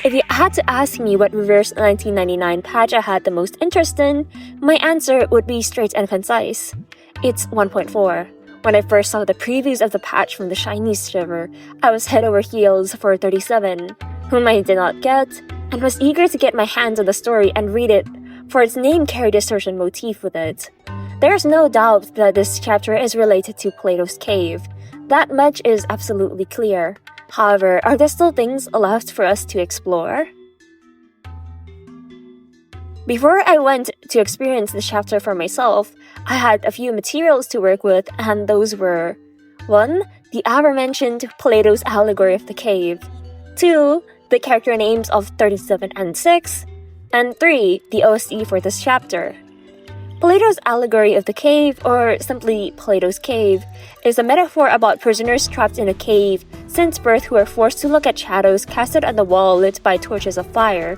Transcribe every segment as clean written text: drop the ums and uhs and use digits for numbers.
If you had to ask me what reverse 1999 patch I had the most interest in, my answer would be straight and concise. It's 1.4. When I first saw the previews of the patch from the Chinese server, I was head over heels for 37, whom I did not get, and was eager to get my hands on the story and read it, for its name carried a certain motif with it. There is no doubt that this chapter is related to Plato's cave. That much is absolutely clear. However, are there still things left for us to explore? Before I went to experience the chapter for myself, I had a few materials to work with, and those were 1. The aforementioned Plato's allegory of the cave, 2. The character names of 37 and 6, and 3. The OSE for this chapter. Plato's allegory of the cave, or simply Plato's cave, is a metaphor about prisoners trapped in a cave since birth who are forced to look at shadows casted on the wall lit by torches of fire.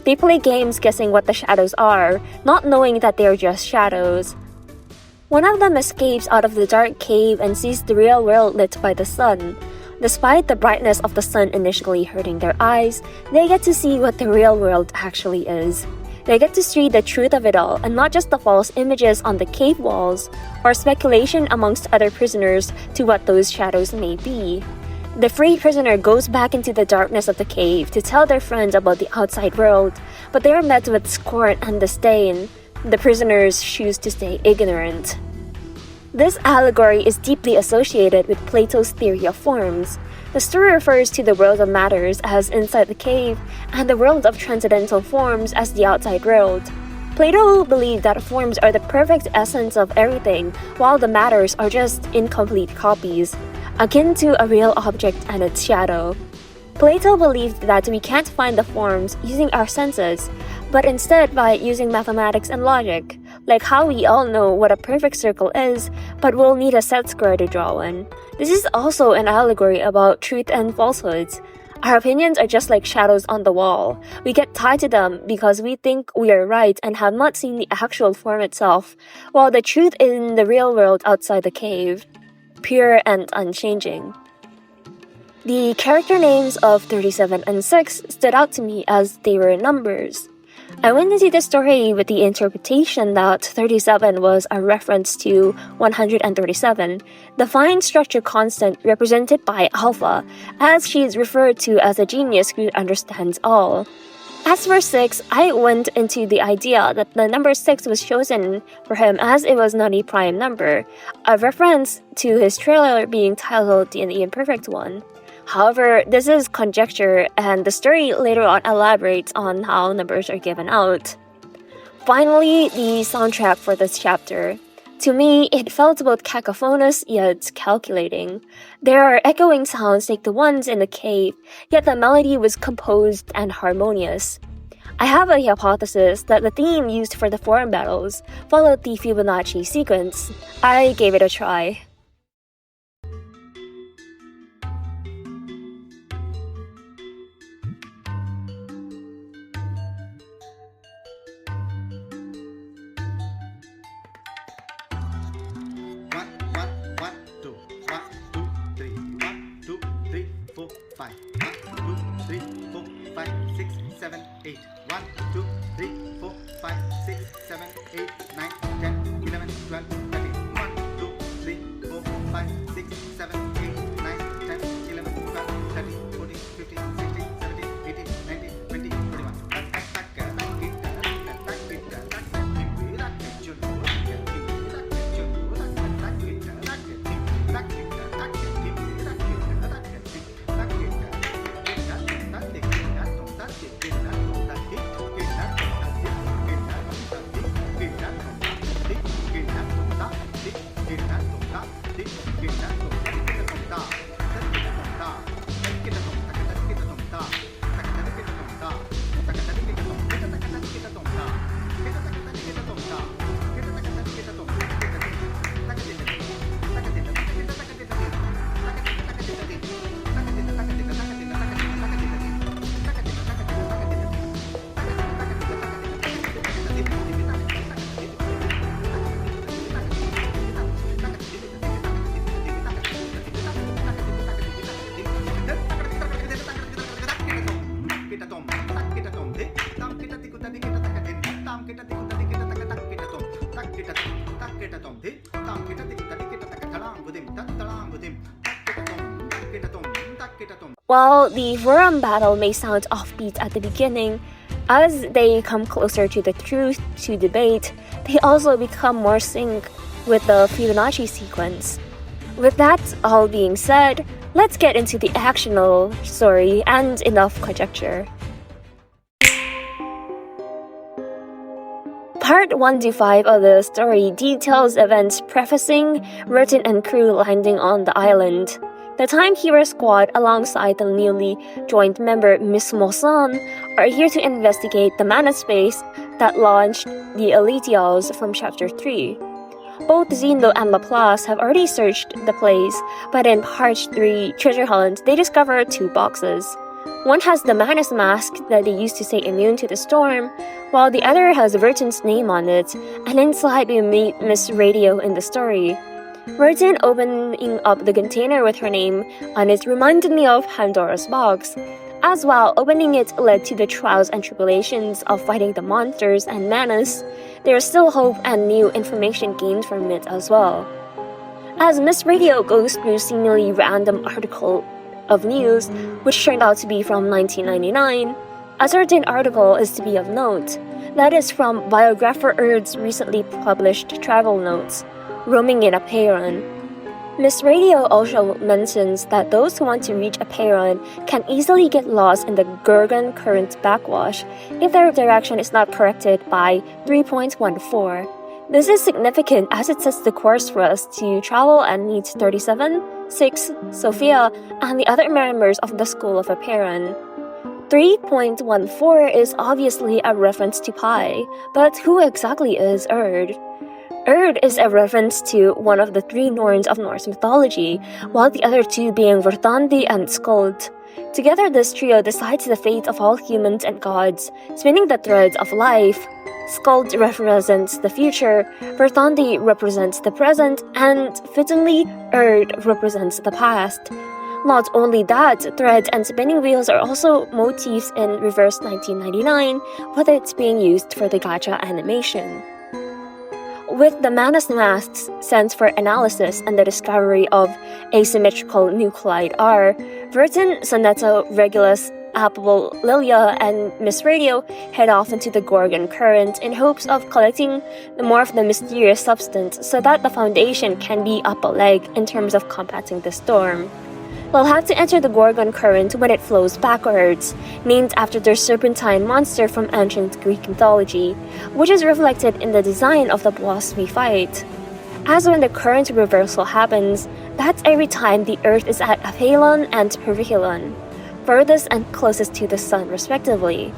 They play games guessing what the shadows are, not knowing that they are just shadows. One of them escapes out of the dark cave and sees the real world lit by the sun. Despite the brightness of the sun initially hurting their eyes, they get to see what the real world actually is. They get to see the truth of it all and not just the false images on the cave walls or speculation amongst other prisoners to what those shadows may be. The freed prisoner goes back into the darkness of the cave to tell their friends about the outside world, but they are met with scorn and disdain. The prisoners choose to stay ignorant. This allegory is deeply associated with Plato's theory of forms. The story refers to the world of matters as inside the cave and the world of transcendental forms as the outside world. Plato believed that forms are the perfect essence of everything, while the matters are just incomplete copies, akin to a real object and its shadow. Plato believed that we can't find the forms using our senses, but instead by using mathematics and logic, like how we all know what a perfect circle is, but we'll need a set square to draw one. This is also an allegory about truth and falsehoods. Our opinions are just like shadows on the wall. We get tied to them because we think we are right and have not seen the actual form itself, while the truth is in the real world outside the cave, pure and unchanging. The character names of 37 and 6 stood out to me as they were numbers. I went into the story with the interpretation that 37 was a reference to 137, the fine structure constant represented by alpha, as she is referred to as a genius who understands all. As for 6, I went into the idea that the number 6 was chosen for him as it was not a prime number, a reference to his trailer being titled The Imperfect One. However, this is conjecture, and the story later on elaborates on how numbers are given out. Finally, the soundtrack for this chapter. To me, it felt both cacophonous yet calculating. There are echoing sounds like the ones in the cave, yet the melody was composed and harmonious. I have a hypothesis that the theme used for the foreign battles followed the Fibonacci sequence. I gave it a try. While the Vuram battle may sound offbeat at the beginning, as they come closer to the truth to debate, they also become more sync with the Fibonacci sequence. With that all being said, let's get into the actional story and enough conjecture. Part 1 to 5 of the story details events prefacing Merton and crew landing on the island. The Time Hero squad, alongside the newly joined member Miss Mosan, are here to investigate the mana space that launched the Elitials from Chapter 3. Both Zindo and Laplace have already searched the place, but in Part 3 Treasure Hunt, they discover 2 boxes. One has the Manus mask that they used to stay immune to the storm, while the other has Verton's name on it, and inside we meet Miss Radio in the story. Verton opening up the container with her name on it reminded me of Pandora's box. As well, opening it led to the trials and tribulations of fighting the monsters and Manus. There is still hope and new information gained from it as well. As Miss Radio goes through seemingly random article of news, which turned out to be from 1999, a certain article is to be of note. That is from biographer Erd's recently published travel notes, Roaming in Apeiron. Miss Radio also mentions that those who want to reach Apeiron can easily get lost in the Gorgon current backwash if their direction is not corrected by 3.14. This is significant as it sets the course for us to travel and meet 37, 6, Sophia, and the other members of the School of Apeiron. 3.14 is obviously a reference to Pi, but who exactly is Erd? Erd is a reference to one of the 3 Norns of Norse mythology, while the other 2 being Verdandi and Skuld. Together, this trio decides the fate of all humans and gods, spinning the threads of life. Skuld represents the future, Verdandi represents the present, and fittingly, Erd represents the past. Not only that, threads and spinning wheels are also motifs in Reverse 1999, but it's being used for the gacha animation. With the Manus masks sent for analysis and the discovery of asymmetrical nuclide R, Verton, Sonetto, Regulus, Apple, Lilia, and Miss Radio head off into the Gorgon current in hopes of collecting more of the mysterious substance so that the Foundation can be up a leg in terms of combating the storm. They'll have to enter the Gorgon current when it flows backwards, named after their serpentine monster from ancient Greek mythology, which is reflected in the design of the boss we fight. As when the current reversal happens, that's every time the Earth is at Aphelon and Perihilon, furthest and closest to the Sun respectively.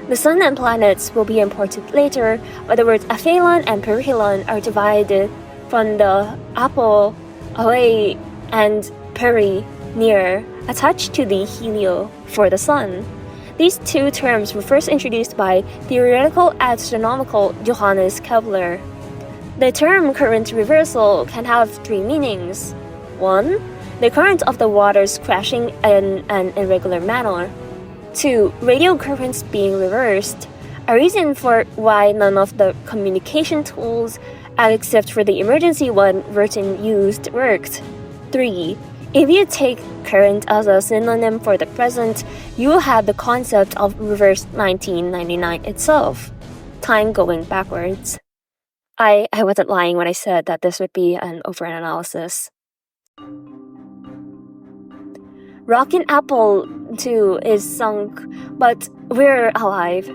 The Sun and planets will be important later, but the words Aphelon and Perihilon are divided from the Apple, away, and Peri, near, attached to the helio for the Sun. These 2 terms were first introduced by theoretical astronomical Johannes Kepler. The term current reversal can have 3 meanings. 1. The current of the waters crashing in an irregular manner. 2. Radio currents being reversed, a reason for why none of the communication tools, except for the emergency one Verton used, worked. 3. If you take current as a synonym for the present, you will have the concept of reverse 1999 itself, time going backwards. I wasn't lying when I said that this would be an overanalysis. Rockin' Apple 2 is sunk, but we're alive.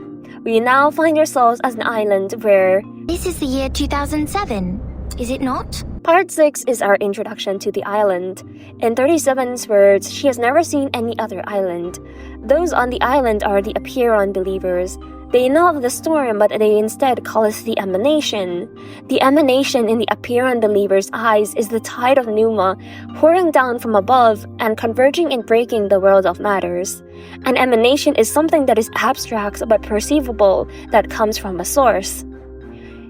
We now find ourselves as an island where... This is the year 2007, is it not? Part 6 is our introduction to the island. In 37's words, she has never seen any other island. Those on the island are the Apeiron believers. They know of the storm, but they instead call it the emanation. The emanation in the Apeiron believers' eyes is the tide of pneuma pouring down from above and converging and breaking the world of matters. An emanation is something that is abstract but perceivable that comes from a source.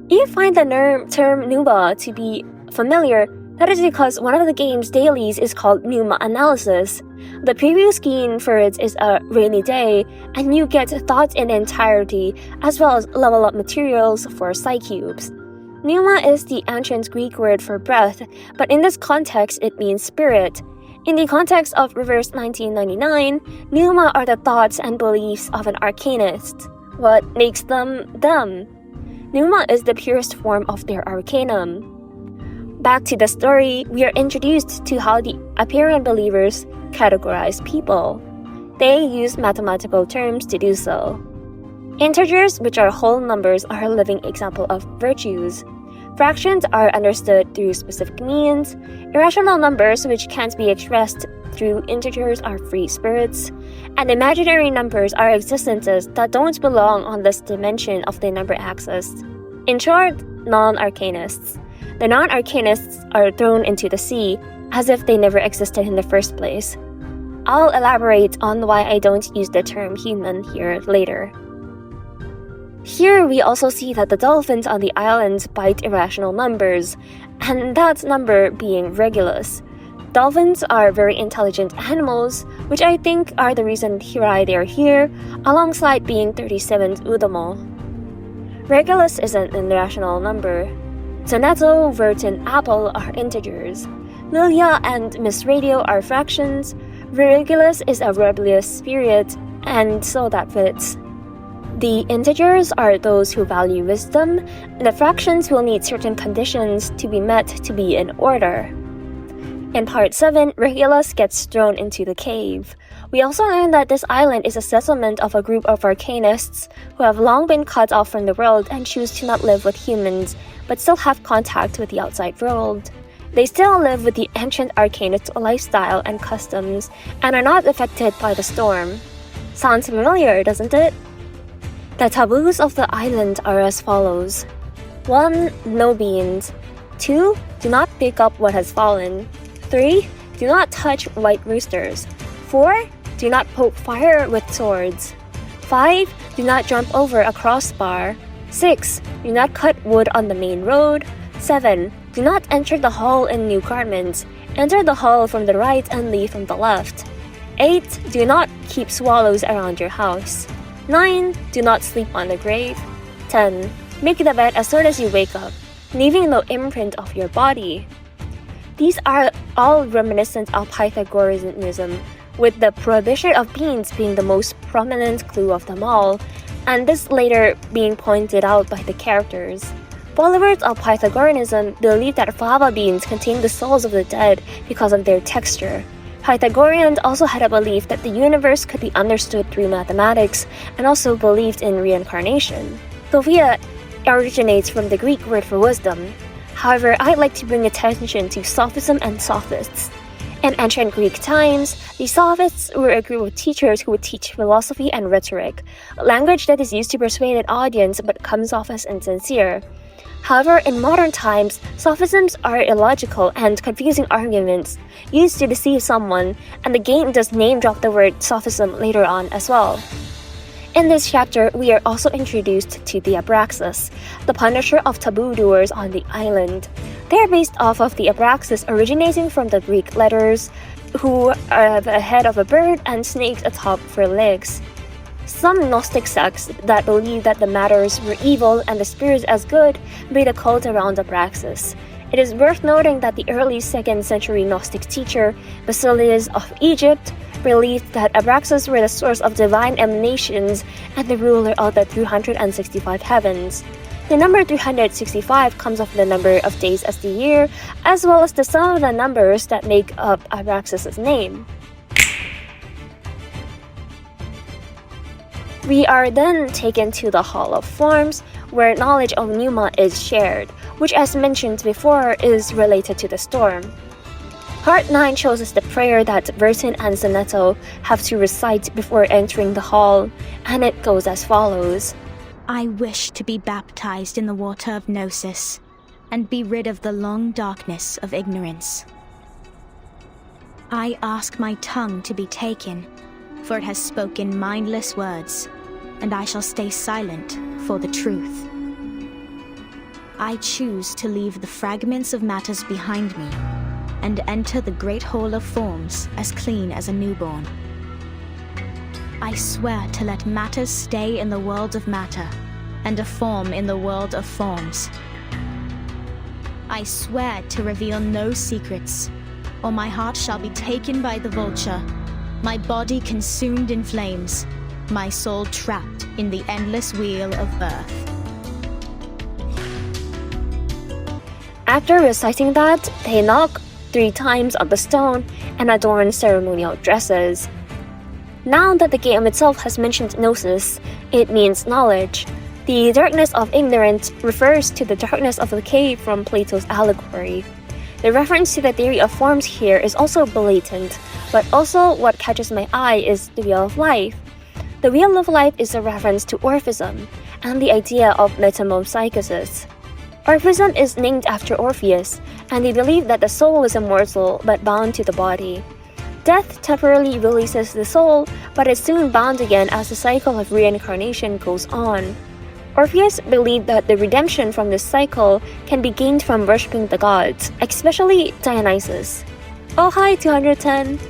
You find the term pneuma to be familiar, That is because one of the game's dailies is called Overanalysis. The preview scheme for it is a rainy day, and you get thoughts in entirety as well as level up materials for psi cubes. Pneuma is the ancient Greek word for breath, but in this context it means spirit. In the context of Reverse 1999, pneuma are the thoughts and beliefs of an arcanist. What makes them them? Pneuma is the purest form of their arcanum. Back to the story, we are introduced to how the Apeiron believers categorize people. They use mathematical terms to do so. Integers, which are whole numbers, are a living example of virtues. Fractions are understood through specific means. Irrational numbers, which can't be expressed through integers, are free spirits. And imaginary numbers are existences that don't belong on this dimension of the number axis. In short, non-arcanists. The non-arcanists are thrown into the sea as if they never existed in the first place. I'll elaborate on why I don't use the term human here later. Here we also see that the dolphins on the island bite irrational numbers, and that number being Regulus. Dolphins are very intelligent animals, which I think are the reason they are here, alongside being 37th Udomo. Regulus isn't an irrational number. Sonetto, Vert, and Apple are integers. Lilia and Miss Radio are fractions. Regulus is a rebellious spirit, and so that fits. The integers are those who value wisdom, and the fractions will need certain conditions to be met to be in order. In part 7, Regulus gets thrown into the cave. We also learn that this island is a settlement of a group of arcanists who have long been cut off from the world and choose to not live with humans, but still have contact with the outside world. They still live with the ancient arcanist lifestyle and customs, and are not affected by the storm. Sounds familiar, doesn't it? The taboos of the island are as follows. 1. No beans. 2. Do not pick up what has fallen. 3. Do not touch white roosters. 4. Do not poke fire with swords. 5. Do not jump over a crossbar. 6. Do not cut wood on the main road. 7. Do not enter the hall in new garments. Enter the hall from the right and leave from the left. 8. Do not keep swallows around your house. 9. Do not sleep on the grave. 10. Make the bed as soon as you wake up, leaving no imprint of your body. These are all reminiscent of Pythagoreanism, with the prohibition of beans being the most prominent clue of them all, and this later being pointed out by the characters. Followers of Pythagoreanism believe that fava beans contain the souls of the dead because of their texture. Pythagoreans also had a belief that the universe could be understood through mathematics and also believed in reincarnation. Sophia originates from the Greek word for wisdom. However, I'd like to bring attention to sophism and sophists. In ancient Greek times, the sophists were a group of teachers who would teach philosophy and rhetoric, language that is used to persuade an audience but comes off as insincere. However, in modern times, sophisms are illogical and confusing arguments used to deceive someone, and the game does name drop the word sophism later on as well. In this chapter, we are also introduced to the Abraxas, the punisher of taboo doers on the island. They are based off of the Abraxas originating from the Greek letters, who have a head of a bird and snakes atop for legs. Some Gnostic sects that believe that the matters were evil and the spirits as good made a cult around Abraxas. It is worth noting that the early 2nd century Gnostic teacher, Basilius of Egypt, believed that Abraxas were the source of divine emanations and the ruler of the 365 heavens. The number 365 comes off the number of days as the year, as well as the sum of the numbers that make up Abraxas' name. We are then taken to the Hall of Forms, where knowledge of pneuma is shared, which as mentioned before is related to the storm. Part 9 shows us the prayer that Vertin and Sonetto have to recite before entering the hall, and it goes as follows. I wish to be baptized in the water of gnosis, and be rid of the long darkness of ignorance. I ask my tongue to be taken, for it has spoken mindless words, and I shall stay silent for the truth. I choose to leave the fragments of matters behind me and enter the great hall of forms as clean as a newborn. I swear to let matters stay in the world of matter and a form in the world of forms. I swear to reveal no secrets, or my heart shall be taken by the vulture, my body consumed in flames, my soul trapped in the endless wheel of birth. After reciting that, they knock 3 times on the stone and adorn ceremonial dresses. Now that the game itself has mentioned gnosis, it means knowledge. The darkness of ignorance refers to the darkness of the cave from Plato's allegory. The reference to the theory of forms here is also blatant, but also what catches my eye is the wheel of life. The wheel of life is a reference to Orphism and the idea of metamorphosis. Orphism is named after Orpheus, and they believe that the soul is immortal but bound to the body. Death temporarily releases the soul, but is soon bound again as the cycle of reincarnation goes on. Orpheus believed that the redemption from this cycle can be gained from worshipping the gods, especially Dionysus. Oh hi 210!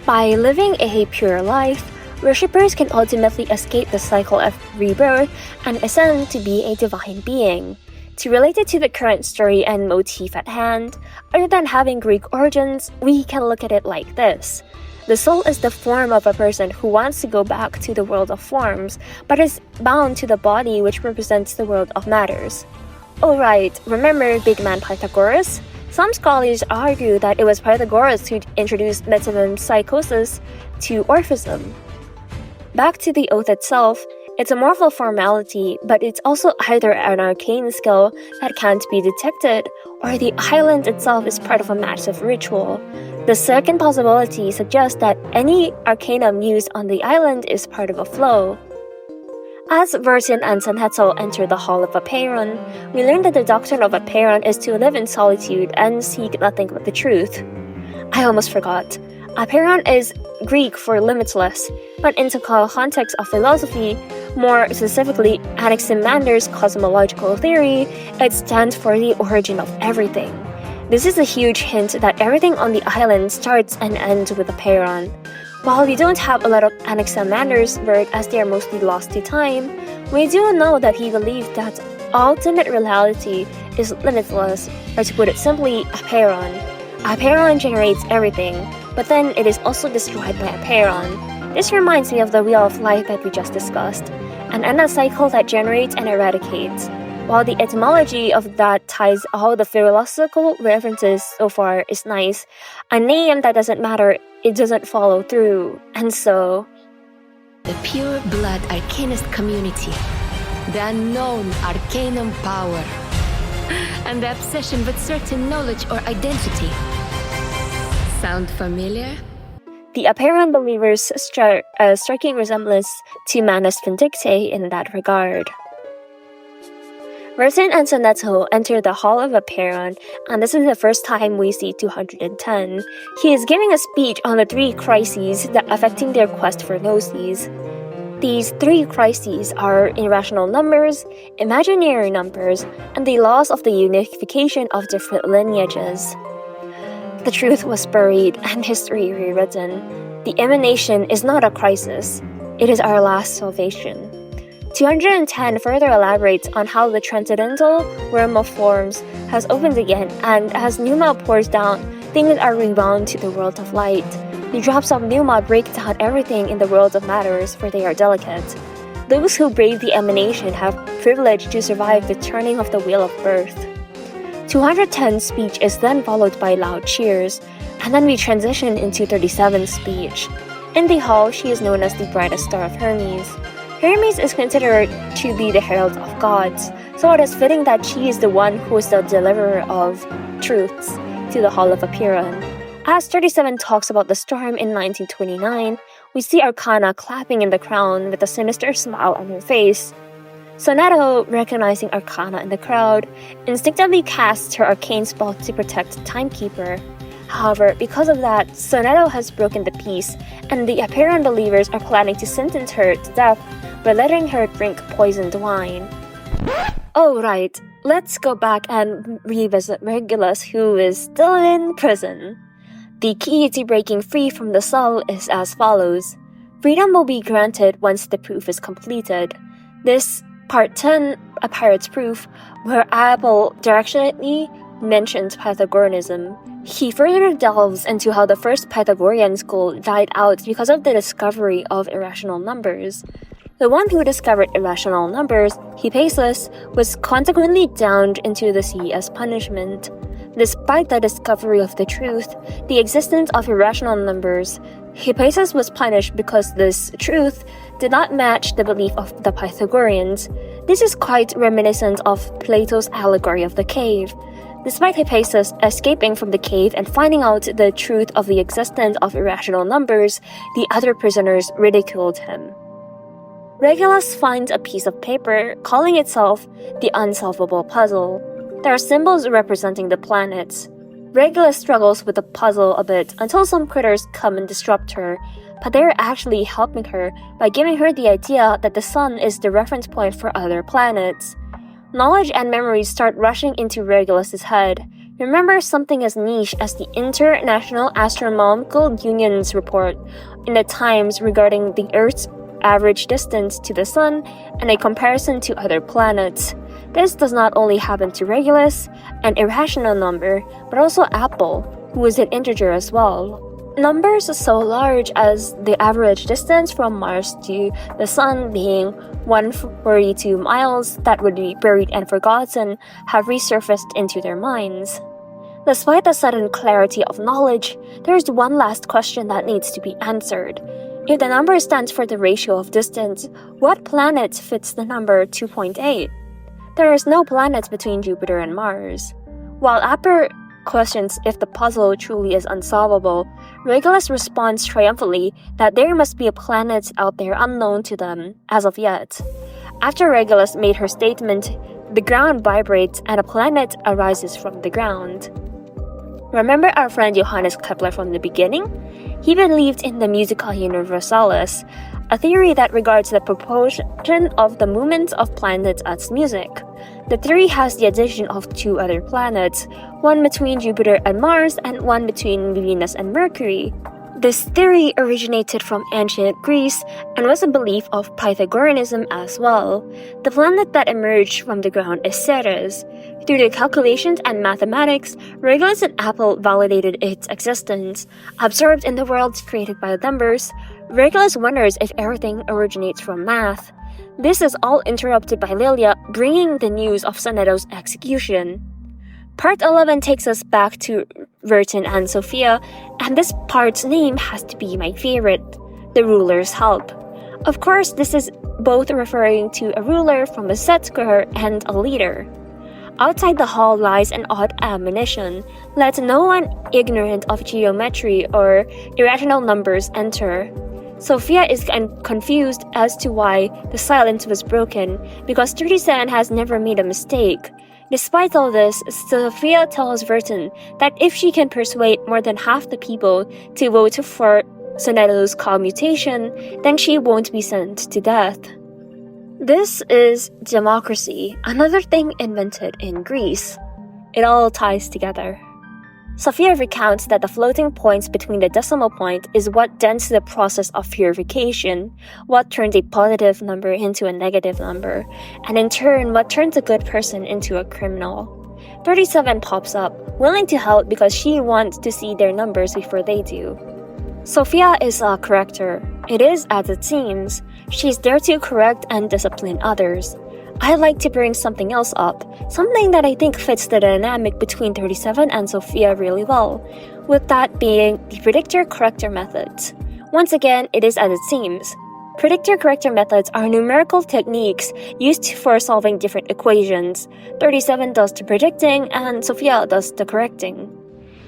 By living a pure life, worshippers can ultimately escape the cycle of rebirth and ascend to be a divine being. To relate it to the current story and motif at hand, other than having Greek origins, we can look at it like this. The soul is the form of a person who wants to go back to the world of forms, but is bound to the body which represents the world of matters. Oh right, remember big man Pythagoras? Some scholars argue that it was Pythagoras who introduced metempsychosis to Orphism. Back to the oath itself, it's a moral formality, but it's also either an arcane skill that can't be detected, or the island itself is part of a massive ritual. The second possibility suggests that any arcanum used on the island is part of a flow. As Vertin and Sanhetto enter the Hall of Aperon, we learn that the doctrine of Aperon is to live in solitude and seek nothing but the truth. I almost forgot. Aperon is Greek for limitless, but in the context of philosophy, more specifically Anaximander's cosmological theory, it stands for the origin of everything. This is a huge hint that everything on the island starts and ends with Aperon. While we don't have a lot of Anaximander's work as they are mostly lost to time, we do know that he believed that ultimate reality is limitless, or to put it simply, Aperon. Aperon generates everything, but then it is also destroyed by Aperon. This reminds me of the wheel of life that we just discussed, an endless cycle that generates and eradicates. While the etymology of that ties all the philosophical references so far is nice, a name that doesn't matter, it doesn't follow through, and so... The pure blood arcanist community, the unknown arcanum power, and the obsession with certain knowledge or identity. Sound familiar? The Aperon believers share a striking resemblance to Manus Vindictae in that regard. Vertin and Sanhetto enter the Hall of Aperon, and this is the first time we see 210. He is giving a speech on the 3 crises that affecting their quest for gnosis. These 3 crises are irrational numbers, imaginary numbers, and the loss of the unification of different lineages. The truth was buried and history rewritten. The emanation is not a crisis, it is our last salvation. 210 further elaborates on how the transcendental realm of forms has opened again, and as pneuma pours down, things are rebound to the world of light. The drops of pneuma break down everything in the world of matters, for they are delicate. Those who brave the emanation have privilege to survive the turning of the wheel of birth. 210's speech is then followed by loud cheers, and then we transition into 37's speech. In the hall, she is known as the brightest star of Hermes. Hermes is considered to be the herald of gods, so it is fitting that she is the one who is the deliverer of truths to the Hall of Aperon. As 37 talks about the storm in 1929, we see Arcana clapping in the crowd with a sinister smile on her face. Sanhetto, recognizing Arcana in the crowd, instinctively casts her arcane spell to protect Timekeeper. However, because of that, Sanhetto has broken the peace, and the Aperon believers are planning to sentence her to death by letting her drink poisoned wine. Oh right, Let's go back and revisit Regulus, who is still in prison. The key to breaking free from the cell is as follows. Freedom will be granted once the proof is completed. This Part 10, A Pirate's Proof, where Apple directly mentions Pythagoreanism. He further delves into how the first Pythagorean school died out because of the discovery of irrational numbers. The one who discovered irrational numbers, Hippasus, was consequently drowned into the sea as punishment. Despite the discovery of the truth, the existence of irrational numbers, Hippasus was punished because this truth did not match the belief of the Pythagoreans. This is quite reminiscent of Plato's allegory of the cave. Despite Hippasus escaping from the cave and finding out the truth of the existence of irrational numbers, the other prisoners ridiculed him. Regulus finds a piece of paper calling itself the unsolvable puzzle. There are symbols representing the planets. Regulus struggles with the puzzle a bit until some critters come and disrupt her, but they're actually helping her by giving her the idea that the sun is the reference point for other planets. Knowledge and memories start rushing into Regulus's head. Remember something as niche as the International Astronomical Union's report in the Times regarding the Earth's average distance to the sun and a comparison to other planets. This does not only happen to Regulus, an irrational number, but also Apple, who is an integer as well. Numbers so large as the average distance from Mars to the Sun being 142 miles that would be buried and forgotten have resurfaced into their minds. Despite the sudden clarity of knowledge, there is one last question that needs to be answered. If the number stands for the ratio of distance, what planet fits the number 2.8? There is no planet between Jupiter and Mars. While Apple questions if the puzzle truly is unsolvable, Regulus responds triumphantly that there must be a planet out there unknown to them as of yet. After Regulus made her statement, the ground vibrates and a planet arises from the ground. Remember our friend Johannes Kepler from the beginning? He believed in the musica universalis, a theory that regards the proportion of the movements of planets as music. The theory has the addition of two other planets, one between Jupiter and Mars and one between Venus and Mercury. This theory originated from ancient Greece and was a belief of Pythagoreanism as well. The planet that emerged from the ground is Ceres. Through the calculations and mathematics, Regulus and Apple validated its existence. Absorbed in the worlds created by numbers, Regulus wonders if everything originates from math. This is all interrupted by Lilia bringing the news of Sonetto's execution. Part 11 takes us back to Vertin and Sophia, and this part's name has to be my favorite, the ruler's help. Of course, this is both referring to a ruler from a set square and a leader. Outside the hall lies an odd admonition: let no one ignorant of geometry or irrational numbers enter. Sophia is confused as to why the silence was broken, because 37 has never made a mistake. Despite all this, Sophia tells Vertin that if she can persuade more than half the people to vote for Sonetto's commutation, then she won't be sent to death. This is democracy, another thing invented in Greece. It all ties together. Sophia recounts that the floating points between the decimal point is what dents the process of purification, what turns a positive number into a negative number, and in turn what turns a good person into a criminal. 37 pops up, willing to help because she wants to see their numbers before they do. Sophia is a corrector. It is as it seems. She's there to correct and discipline others. I'd like to bring something else up, something that I think fits the dynamic between 37 and Sophia really well, with that being the predictor-corrector methods. Once again, it is as it seems. Predictor-corrector methods are numerical techniques used for solving different equations. 37 does the predicting and Sophia does the correcting.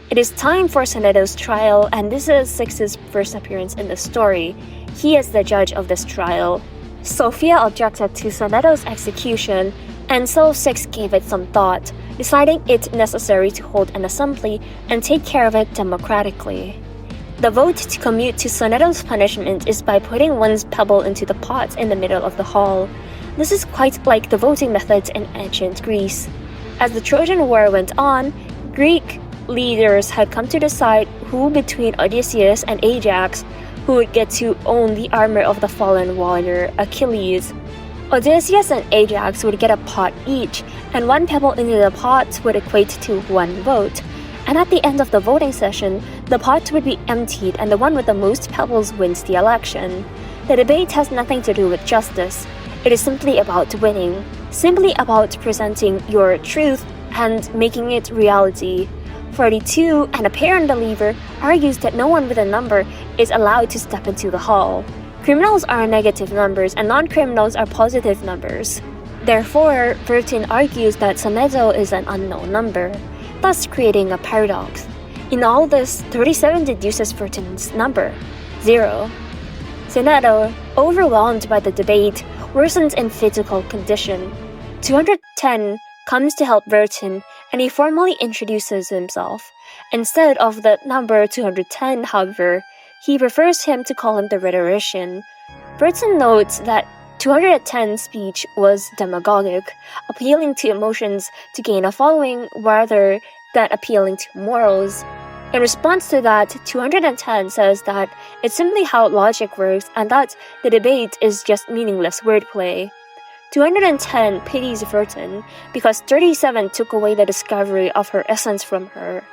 It is time for Sonetto's trial, and this is Six's first appearance in the story. He is the judge of this trial. Sophia objected to Sonetto's execution, and so Six gave it some thought, deciding it necessary to hold an assembly and take care of it democratically. The vote to commute to Sonetto's punishment is by putting one's pebble into the pot in the middle of the hall. This is quite like the voting methods in ancient Greece. As the Trojan War went on, Greek leaders had come to decide who between Odysseus and Ajax who would get to own the armor of the fallen warrior Achilles. Odysseus and Ajax would get a pot each, and one pebble into the pot would equate to one vote. And at the end of the voting session, the pot would be emptied and the one with the most pebbles wins the election. The debate has nothing to do with justice. It is simply about winning, simply about presenting your truth and making it reality. 42, an apparent believer, argues that no one with a number is allowed to step into the hall. Criminals are negative numbers and non-criminals are positive numbers. Therefore, Burton argues that Soneto is an unknown number, thus creating a paradox. In all this, 37 deduces Burton's number, 0. Soneto, overwhelmed by the debate, worsens in physical condition. 210 comes to help Burton, and he formally introduces himself. Instead of the number 210, however, he prefers him to call him the rhetorician. Burton notes that 210's speech was demagogic, appealing to emotions to gain a following rather than appealing to morals. In response to that, 210 says that it's simply how logic works and that the debate is just meaningless wordplay. 210 pities Burton because 37 took away the discovery of her essence from her.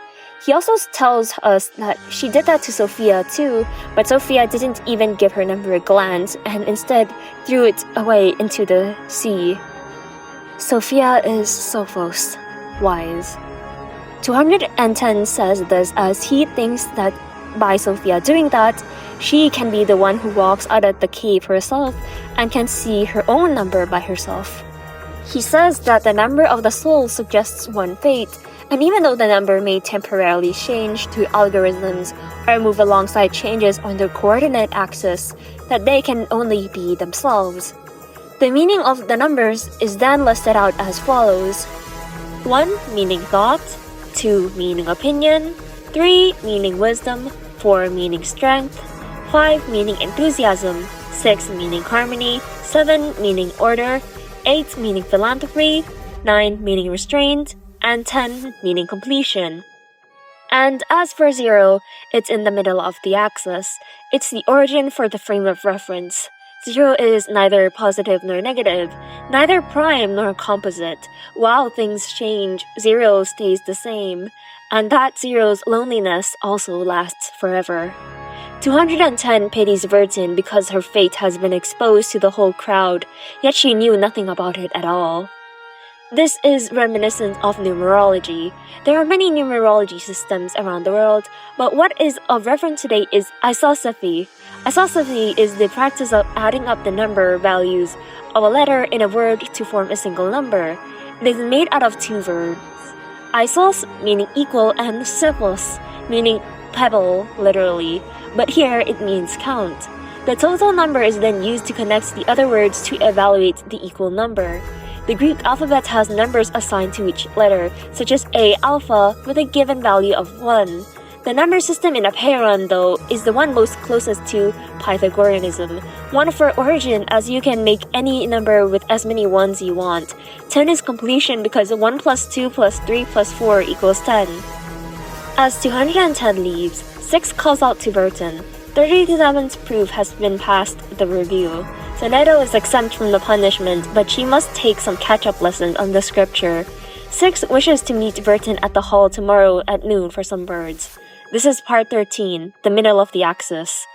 He also tells us that she did that to Sophia too, but Sophia didn't even give her number a glance and instead threw it away into the sea. Sophia is Sophos, wise. 210 says this as he thinks that by Sophia doing that, she can be the one who walks out of the cave herself and can see her own number by herself. He says that the number of the soul suggests one fate, and even though the number may temporarily change through algorithms or move alongside changes on the coordinate axis, that they can only be themselves. The meaning of the numbers is then listed out as follows: 1 meaning thought, 2 meaning opinion, 3 meaning wisdom, 4 meaning strength, 5 meaning enthusiasm, 6 meaning harmony, 7 meaning order, 8 meaning philanthropy, 9 meaning restraint, and 10 meaning completion. And as for 0, it's in the middle of the axis. It's the origin for the frame of reference. 0 is neither positive nor negative, neither prime nor composite. While things change, 0 stays the same, and that 0's loneliness also lasts forever. 210 pities Burton because her fate has been exposed to the whole crowd, yet she knew nothing about it at all. This is reminiscent of numerology. There are many numerology systems around the world, but what is of reference today is isosophy. Isosophy is the practice of adding up the number values of a letter in a word to form a single number. It is made out of 2 verbs. Isos meaning equal and sophos meaning pebble, literally, but here it means count. The total number is then used to connect the other words to evaluate the equal number. The Greek alphabet has numbers assigned to each letter, such as A alpha with a given value of 1. The number system in Apeiron, though, is the one most closest to Pythagoreanism, one for origin as you can make any number with as many ones you want. 10 is completion because 1 plus 2 plus 3 plus 4 equals 10. As 210 leaves, 6 calls out to Burton. 37's proof has been past the review. Soneto is exempt from the punishment, but she must take some catch-up lessons on the scripture. 6 wishes to meet Burton at the hall tomorrow at noon for some birds. This is part 13, the middle of the axis.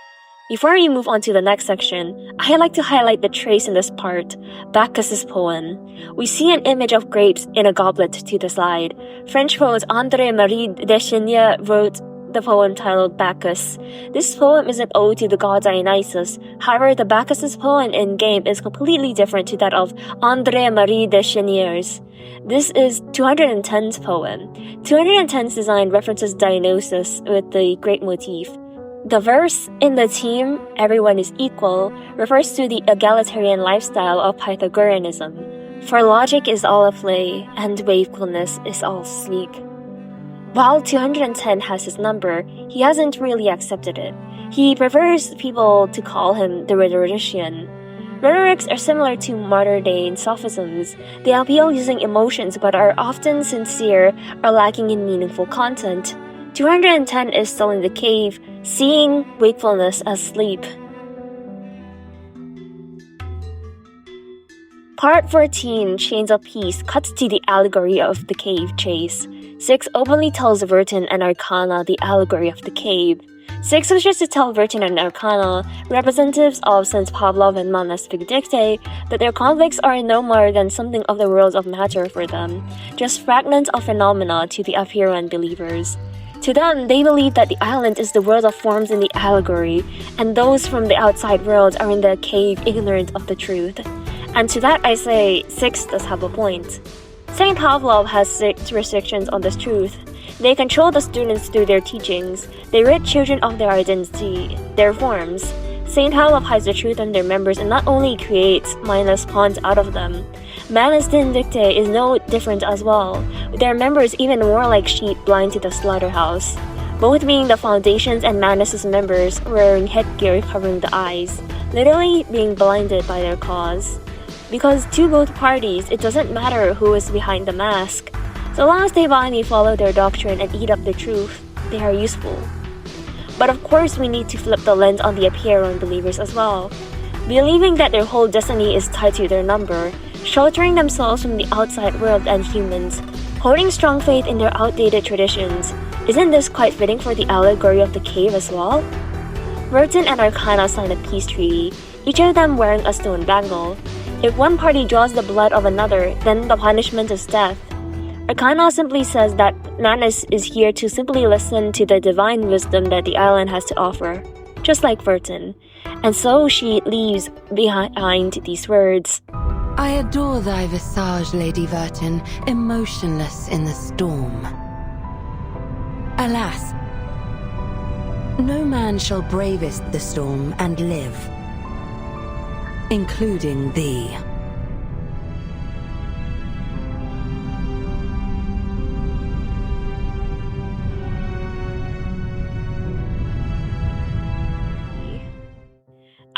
Before we move on to the next section, I'd like to highlight the trace in this part, Bacchus's poem. We see an image of grapes in a goblet to the side. French poet André-Marie Deschenier wrote the poem titled Bacchus. This poem is an ode to the god Dionysus. However, the Bacchus's poem in game is completely different to that of André-Marie Deschenier's. This is 210's poem. 210's design references Dionysus with the great motif. The verse, in the theme, everyone is equal, refers to the egalitarian lifestyle of Pythagoreanism. For logic is all a play, and wakefulness is all sleep. While 210 has his number, he hasn't really accepted it. He prefers people to call him the rhetorician. Rhetorics are similar to modern-day sophisms. They appeal using emotions but are often sincere or lacking in meaningful content. 210 is still in the cave, seeing wakefulness as sleep. Part 14, Chains of Peace, cuts to the allegory of the cave chase. 6 openly tells Vertin and Arcana the allegory of the cave. 6 wishes to tell Vertin and Arcana, representatives of Saints Pavlov and Manas Vigdicte, that their conflicts are no more than something of the world of matter for them, just fragments of phenomena to the apparent believers. To them, they believe that the island is the world of forms in the allegory, and those from the outside world are in the cave ignorant of the truth. And to that I say, 6 does have a point. Saint Pavlov has 6 restrictions on this truth. They control the students through their teachings. They rid children of their identity, their forms. Saint Pavlov hides the truth in their members and not only creates mindless pawns out of them. Manus Vindicte is no different as well, with their members even more like sheep blind to the slaughterhouse. Both being the Foundation's and Manus' members wearing headgear covering the eyes, literally being blinded by their cause. Because to both parties, it doesn't matter who is behind the mask. So long as they blindly follow their doctrine and eat up the truth, they are useful. But of course, we need to flip the lens on the apparent believers as well. Believing that their whole destiny is tied to their number, sheltering themselves from the outside world and humans, holding strong faith in their outdated traditions. Isn't this quite fitting for the allegory of the cave as well? Vertin and Arcana sign a peace treaty, each of them wearing a stone bangle. If one party draws the blood of another, then the punishment is death. Arcana simply says that Manus is here to simply listen to the divine wisdom that the island has to offer, just like Vertin. And so she leaves behind these words. I adore thy visage, Lady Vertin, emotionless in the storm. Alas, no man shall bravest the storm and live, including thee.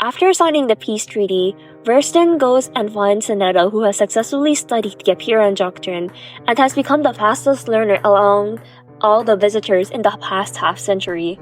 After signing the peace treaty, Vertin goes and finds Seneto, who has successfully studied the Epicurean doctrine and has become the fastest learner among all the visitors in the past half-century.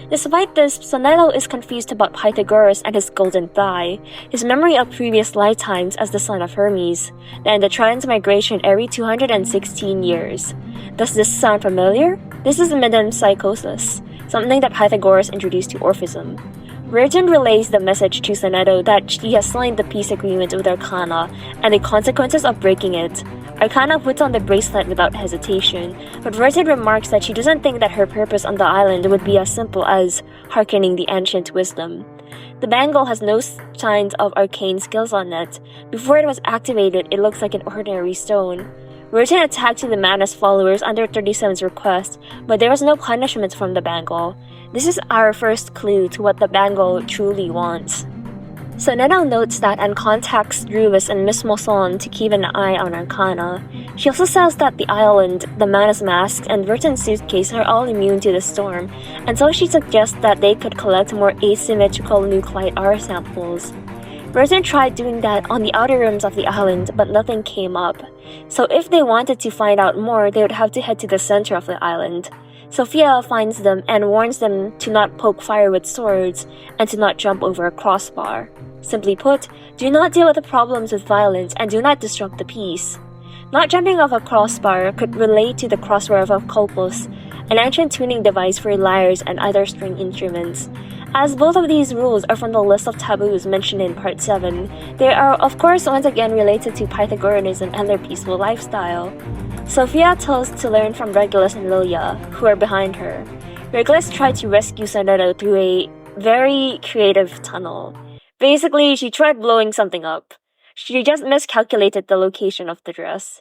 Despite this, Seneto is confused about Pythagoras and his golden thigh, his memory of previous lifetimes as the son of Hermes, and the transmigration every 216 years. Does this sound familiar? This is metempsychosis, something that Pythagoras introduced to Orphism. Vertin relays the message to Seneto that she has signed the peace agreement with Arcana and the consequences of breaking it. Arcana puts on the bracelet without hesitation, but Vertin remarks that she doesn't think that her purpose on the island would be as simple as hearkening the ancient wisdom. The bangle has no signs of arcane skills on it. Before it was activated, it looks like an ordinary stone. Vertin attacked the Manus followers under 37's request, but there was no punishment from the bangle. This is our first clue to what the bangle truly wants. Seneto notes that and contacts Druvis and Miss Mosson to keep an eye on Arcana. She also says that the island, the Manus mask, and Vertin's suitcase are all immune to the storm, and so she suggests that they could collect more asymmetrical nuclide R samples. Vertin tried doing that on the outer rims of the island, but nothing came up. So if they wanted to find out more, they would have to head to the center of the island. Sophia finds them and warns them to not poke fire with swords and to not jump over a crossbar. Simply put, do not deal with the problems with violence and do not disrupt the peace. Not jumping off a crossbar could relate to the crossbar of a colpus, an ancient tuning device for lyres and other string instruments. As both of these rules are from the list of taboos mentioned in Part 7, they are of course once again related to Pythagoreanism and their peaceful lifestyle. Sophia tells to learn from Regulus and Lilia, who are behind her. Regulus tried to rescue Seneto through a very creative tunnel. Basically, she tried blowing something up. She just miscalculated the location of the dress.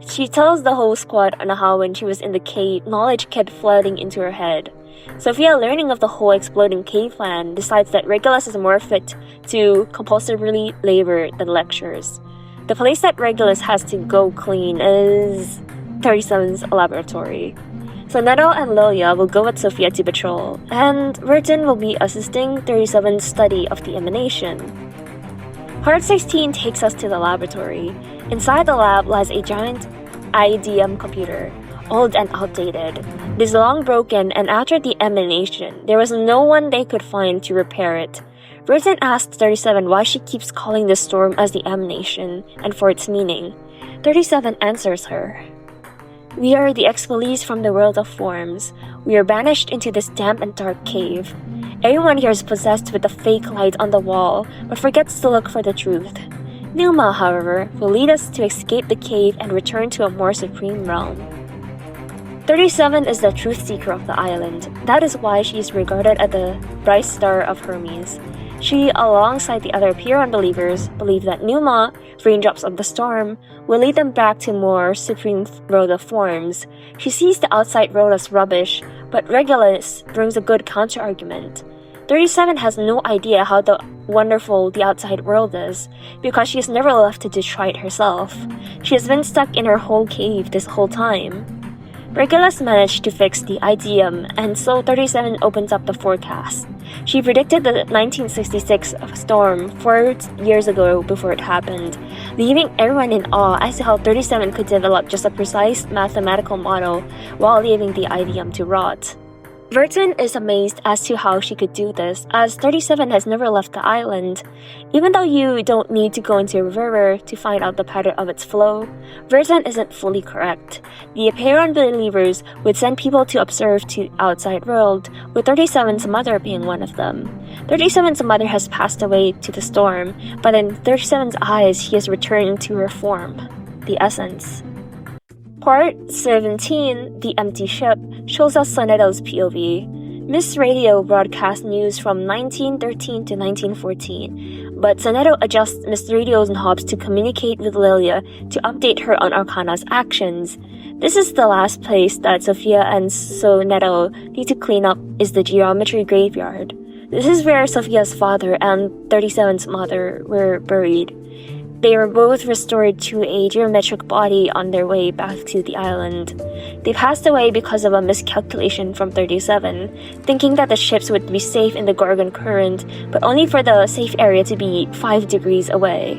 She tells the whole squad on how when she was in the cave, knowledge kept flooding into her head. Sophia, learning of the whole exploding cave plan, decides that Regulus is more fit to compulsively labor than lectures. The place that Regulus has to go clean is 37's laboratory. Seneto and Lilia will go with Sophia to patrol, and Vertin will be assisting 37's study of the emanation. Part 16 takes us to the laboratory. Inside the lab lies a giant IDM computer, old and outdated. It is long broken, and after the emanation, there was no one they could find to repair it. Burton asks 37 why she keeps calling the storm as the emanation, and for its meaning. 37 answers her. We are the expellees from the world of forms. We are banished into this damp and dark cave. Everyone here is possessed with the fake light on the wall, but forgets to look for the truth. Numa, however, will lead us to escape the cave and return to a more supreme realm. 37 is the truth seeker of the island. That is why she is regarded as the bright star of Hermes. She, alongside the other pure unbelievers, believe that Numa, raindrops of the storm, will lead them back to more supreme world of forms. She sees the outside world as rubbish, but Regulus brings a good counter-argument. 37 has no idea how wonderful the outside world is, because she has never left to try it herself. She has been stuck in her whole cave this whole time. Regulus managed to fix the IDM, and so 37 opens up the forecast. She predicted the 1966 storm 4 years ago before it happened, leaving everyone in awe as to how 37 could develop just a precise mathematical model while leaving the IDM to rot. Burton is amazed as to how she could do this, as 37 has never left the island. Even though you don't need to go into a river to find out the pattern of its flow, Burton isn't fully correct. The apparent believers would send people to observe the outside world, with 37's mother being one of them. 37's mother has passed away to the storm, but in 37's eyes, she has returned to her form, the essence. Part 17, The Empty Ship, shows us Sonetto's POV. Miss Radio broadcast news from 1913 to 1914, but Sonetto adjusts Miss Radio's knobs to communicate with Lilia to update her on Arcana's actions. This is the last place that Sophia and Sonetto need to clean up is the geometry graveyard. This is where Sophia's father and 37's mother were buried. They were both restored to a geometric body on their way back to the island. They passed away because of a miscalculation from 37, thinking that the ships would be safe in the Gorgon current, but only for the safe area to be 5 degrees away.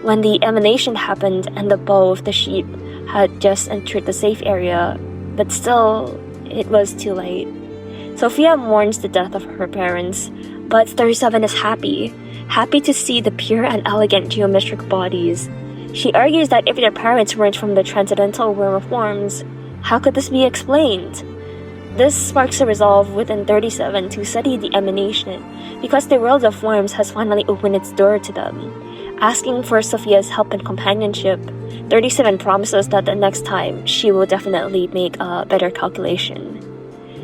When the emanation happened and the bow of the ship had just entered the safe area, but still, it was too late. Sophia mourns the death of her parents, but 37 is happy to see the pure and elegant geometric bodies. She argues that if their parents weren't from the transcendental realm of forms, how could this be explained? This sparks a resolve within 37 to study the emanation, because the world of forms has finally opened its door to them. Asking for Sophia's help and companionship, 37 promises that the next time she will definitely make a better calculation.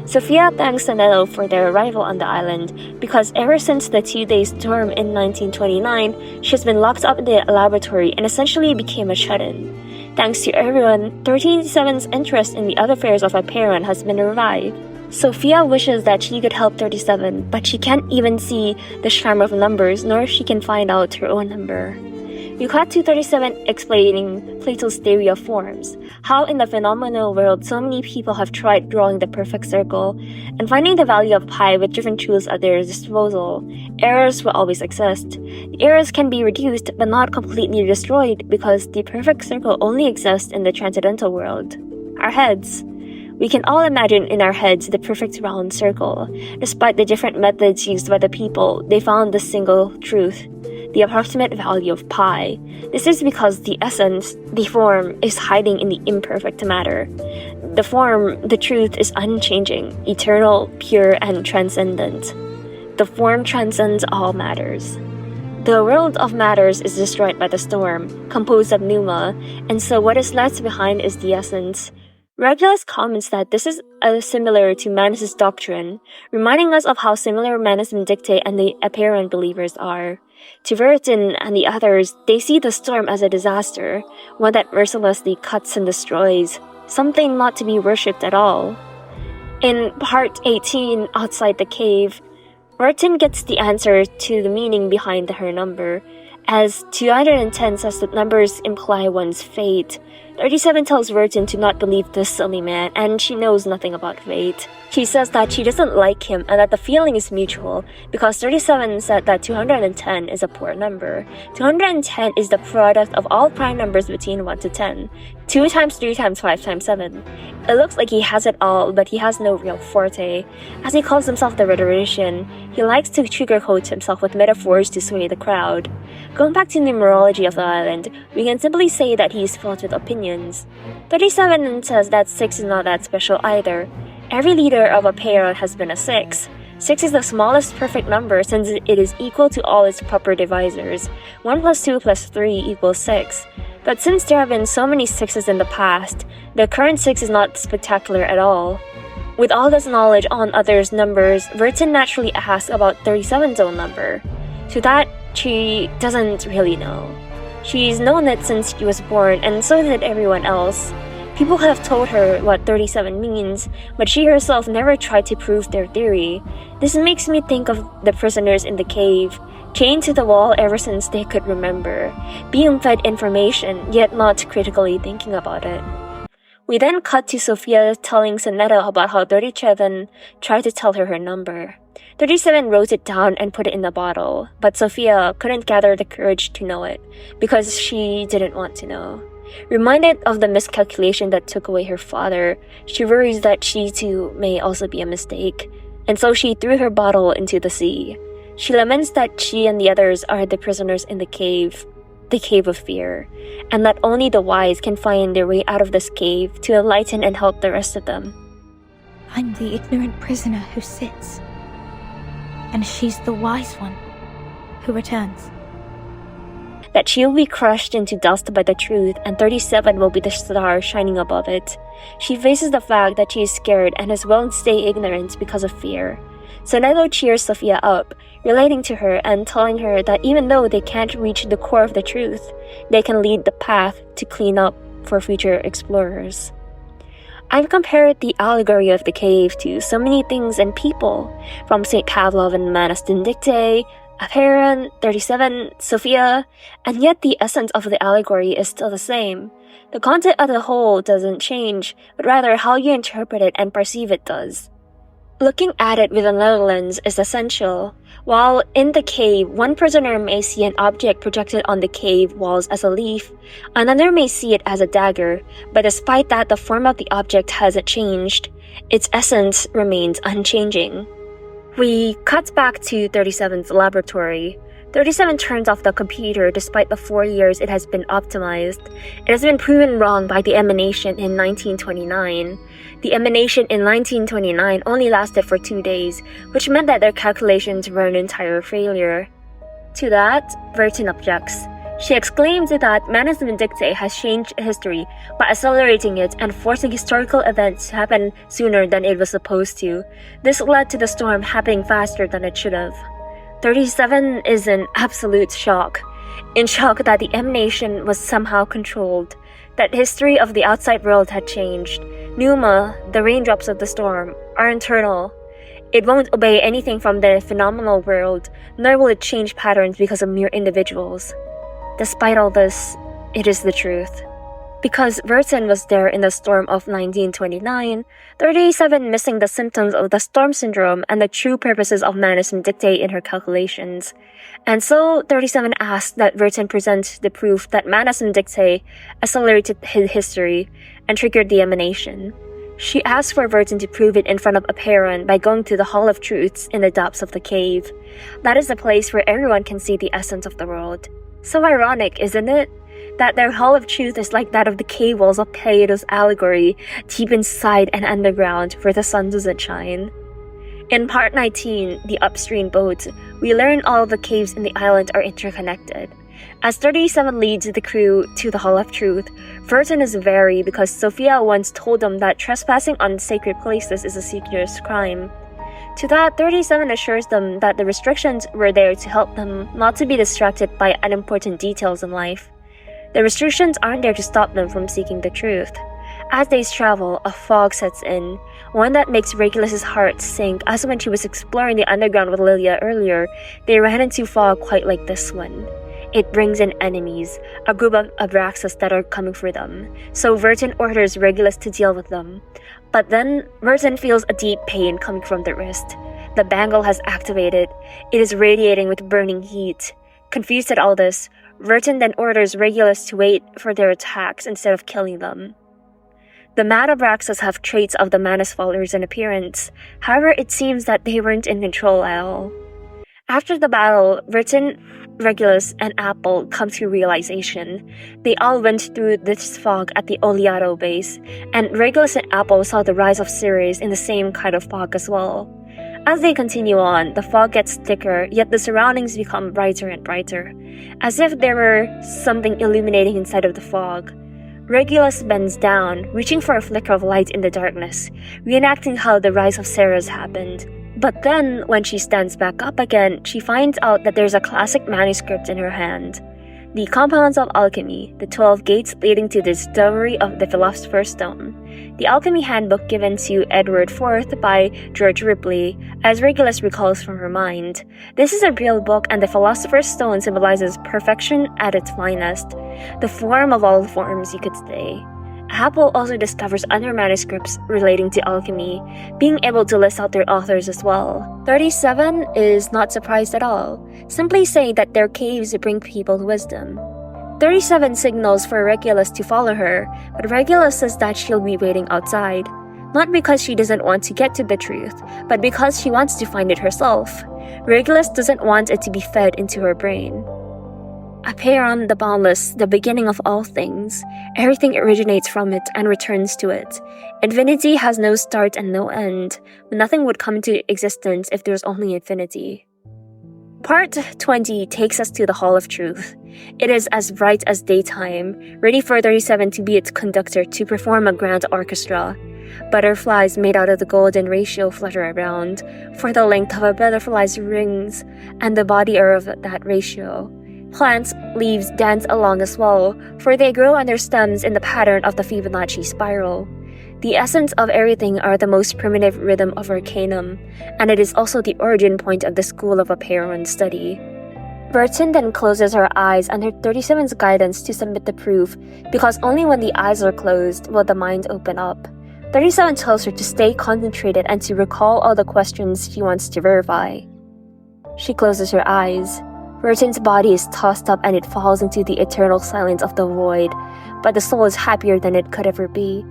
Sophia thanks Sonetto for their arrival on the island because ever since the 2-day storm in 1929, she has been locked up in the laboratory and essentially became a shut-in. Thanks to everyone, 37's interest in the other affairs of her parent has been revived. Sophia wishes that she could help 37, but she can't even see the charm of numbers, nor she can find out her own number. We cut to 37 explaining Plato's theory of forms, how in the phenomenal world so many people have tried drawing the perfect circle, and finding the value of pi with different tools at their disposal. Errors will always exist. The errors can be reduced but not completely destroyed because the perfect circle only exists in the transcendental world. Our heads. We can all imagine in our heads the perfect round circle. Despite the different methods used by the people, they found the single truth, the approximate value of pi. This is because the essence, the form, is hiding in the imperfect matter. The form, the truth, is unchanging, eternal, pure, and transcendent. The form transcends all matters. The world of matters is destroyed by the storm, composed of pneuma, and so what is left behind is the essence. Regulus comments that this is similar to Manus' doctrine, reminding us of how similar Manism dictate and the apparent believers are. To Burton and the others, they see the storm as a disaster, one that mercilessly cuts and destroys, something not to be worshipped at all. In part 18, Outside the Cave, Burton gets the answer to the meaning behind her number, As 210 says that numbers imply one's fate, 37 tells Verton to not believe this silly man, and she knows nothing about fate. She says that she doesn't like him and that the feeling is mutual because 37 said that 210 is a poor number. 210 is the product of all prime numbers between 1 to 10. 2 times 3 times 5 times 7. It looks like he has it all, but he has no real forte. As he calls himself the rhetorician, he likes to sugarcoat himself with metaphors to sway the crowd. Going back to numerology of the island, we can simply say that he is filled with opinions. 37 says that 6 is not that special either. Every leader of a pair has been a 6. 6 is the smallest perfect number since it is equal to all its proper divisors. 1 plus 2 plus 3 equals 6. But since there have been so many 6s in the past, the current 6 is not spectacular at all. With all this knowledge on others' numbers, Verton naturally asks about 37's own number. To that, she doesn't really know. She's known it since she was born, and so did everyone else. People have told her what 37 means, but she herself never tried to prove their theory. This makes me think of the prisoners in the cave, chained to the wall ever since they could remember, being fed information, yet not critically thinking about it. We then cut to Sophia telling Sonetta about how 37 tried to tell her number. 37 wrote it down and put it in a bottle, but Sophia couldn't gather the courage to know it, because she didn't want to know. Reminded of the miscalculation that took away her father, she worries that she too may also be a mistake, and so she threw her bottle into the sea. She laments that she and the others are the prisoners in the cave of fear, and that only the wise can find their way out of this cave to enlighten and help the rest of them. I'm the ignorant prisoner who sits, and she's the wise one who returns. That she will be crushed into dust by the truth, and 37 will be the star shining above it. She faces the fact that she is scared and is willing to stay ignorant because of fear. Sonetto cheers Sophia up, relating to her and telling her that even though they can't reach the core of the truth, they can lead the path to clean up for future explorers. I've compared the allegory of the cave to so many things and people, from St. Pavlov and Manus Vindictae, Aperon, 37, Sophia, and yet the essence of the allegory is still the same. The content of the whole doesn't change, but rather how you interpret it and perceive it does. Looking at it with another lens is essential. While in the cave, one prisoner may see an object projected on the cave walls as a leaf, another may see it as a dagger, but despite that the form of the object hasn't changed, its essence remains unchanging. We cut back to 37's laboratory. 37 turns off the computer despite the 4 years it has been optimized. It has been proven wrong by the emanation in 1929. The emanation in 1929 only lasted for 2 days, which meant that their calculations were an entire failure. To that, Verton objects. She exclaims that Manus Vindictae has changed history by accelerating it and forcing historical events to happen sooner than it was supposed to. This led to the storm happening faster than it should have. 37 is in absolute shock. In shock that the emanation was somehow controlled, that history of the outside world had changed. Pneuma, the raindrops of the storm, are internal. It won't obey anything from the phenomenal world, nor will it change patterns because of mere individuals. Despite all this, it is the truth. Because Verton was there in the storm of 1929, 37 missing the symptoms of the storm syndrome and the true purposes of Manus Vindictae in her calculations. And so 37 asked that Verton present the proof that Manus Vindictae accelerated his history and triggered the emanation. She asked for Verton to prove it in front of Aperon by going to the Hall of Truths in the depths of the cave. That is the place where everyone can see the essence of the world. So ironic, isn't it? That their Hall of Truth is like that of the cave walls of Plato's allegory, deep inside and underground where the sun doesn't shine. In part 19, the upstream boat, we learn all the caves in the island are interconnected. As 37 leads the crew to the Hall of Truth, Verton is wary because Sophia once told him that trespassing on sacred places is a serious crime. To that, 37 assures them that the restrictions were there to help them not to be distracted by unimportant details in life. The restrictions aren't there to stop them from seeking the truth. As days travel, a fog sets in, one that makes Regulus's heart sink, as when she was exploring the underground with Lilia earlier, they ran into fog quite like this one. it brings in enemies, a group of Abraxas that are coming for them. So Vertin orders Regulus to deal with them. But then Vertin feels a deep pain coming from the wrist. The bangle has activated. It is radiating with burning heat. Confused at all this, Vertin then orders Regulus to wait for their attacks instead of killing them. The mad Abraxas have traits of the Manus followers in appearance. However, it seems that they weren't in control at all. After the battle, Vertin, Regulus, and Apple come to realization. They all went through this fog at the Oleato base, and Regulus and Apple saw the rise of Ceres in the same kind of fog as well. As they continue on, the fog gets thicker, yet the surroundings become brighter and brighter, as if there were something illuminating inside of the fog. Regulus bends down, reaching for a flicker of light in the darkness, reenacting how the rise of Ceres happened. But then, when she stands back up again, she finds out that there's a classic manuscript in her hand. The Compounds of Alchemy, the 12 gates leading to the discovery of the Philosopher's Stone. The Alchemy Handbook given to Edward IV by George Ripley, as Regulus recalls from her mind. This is a real book, and the Philosopher's Stone symbolizes perfection at its finest, the form of all forms, you could say. Apple also discovers other manuscripts relating to alchemy, being able to list out their authors as well. 37 is not surprised at all, simply saying that their caves bring people wisdom. 37 signals for Regulus to follow her, but Regulus says that she'll be waiting outside, not because she doesn't want to get to the truth, but because she wants to find it herself. Regulus doesn't want it to be fed into her brain. Apeiron, the boundless, the beginning of all things. Everything originates from it and returns to it. Infinity has no start and no end. Nothing would come into existence if there's only infinity. Part 20 takes us to the Hall of Truth. It is as bright as daytime, ready for 37 to be its conductor to perform a grand orchestra. Butterflies made out of the golden ratio flutter around, for the length of a butterfly's wings, and the body are of that ratio. Plants, leaves dance along as well, for they grow on their stems in the pattern of the Fibonacci spiral. The essence of everything are the most primitive rhythm of Arcanum, and it is also the origin point of the school of Apeiron study. Vertin then closes her eyes under 37's guidance to submit the proof, because only when the eyes are closed will the mind open up. 37 tells her to stay concentrated and to recall all the questions she wants to verify. She closes her eyes. Vertin's body is tossed up and it falls into the eternal silence of the void, but the soul is happier than it could ever be.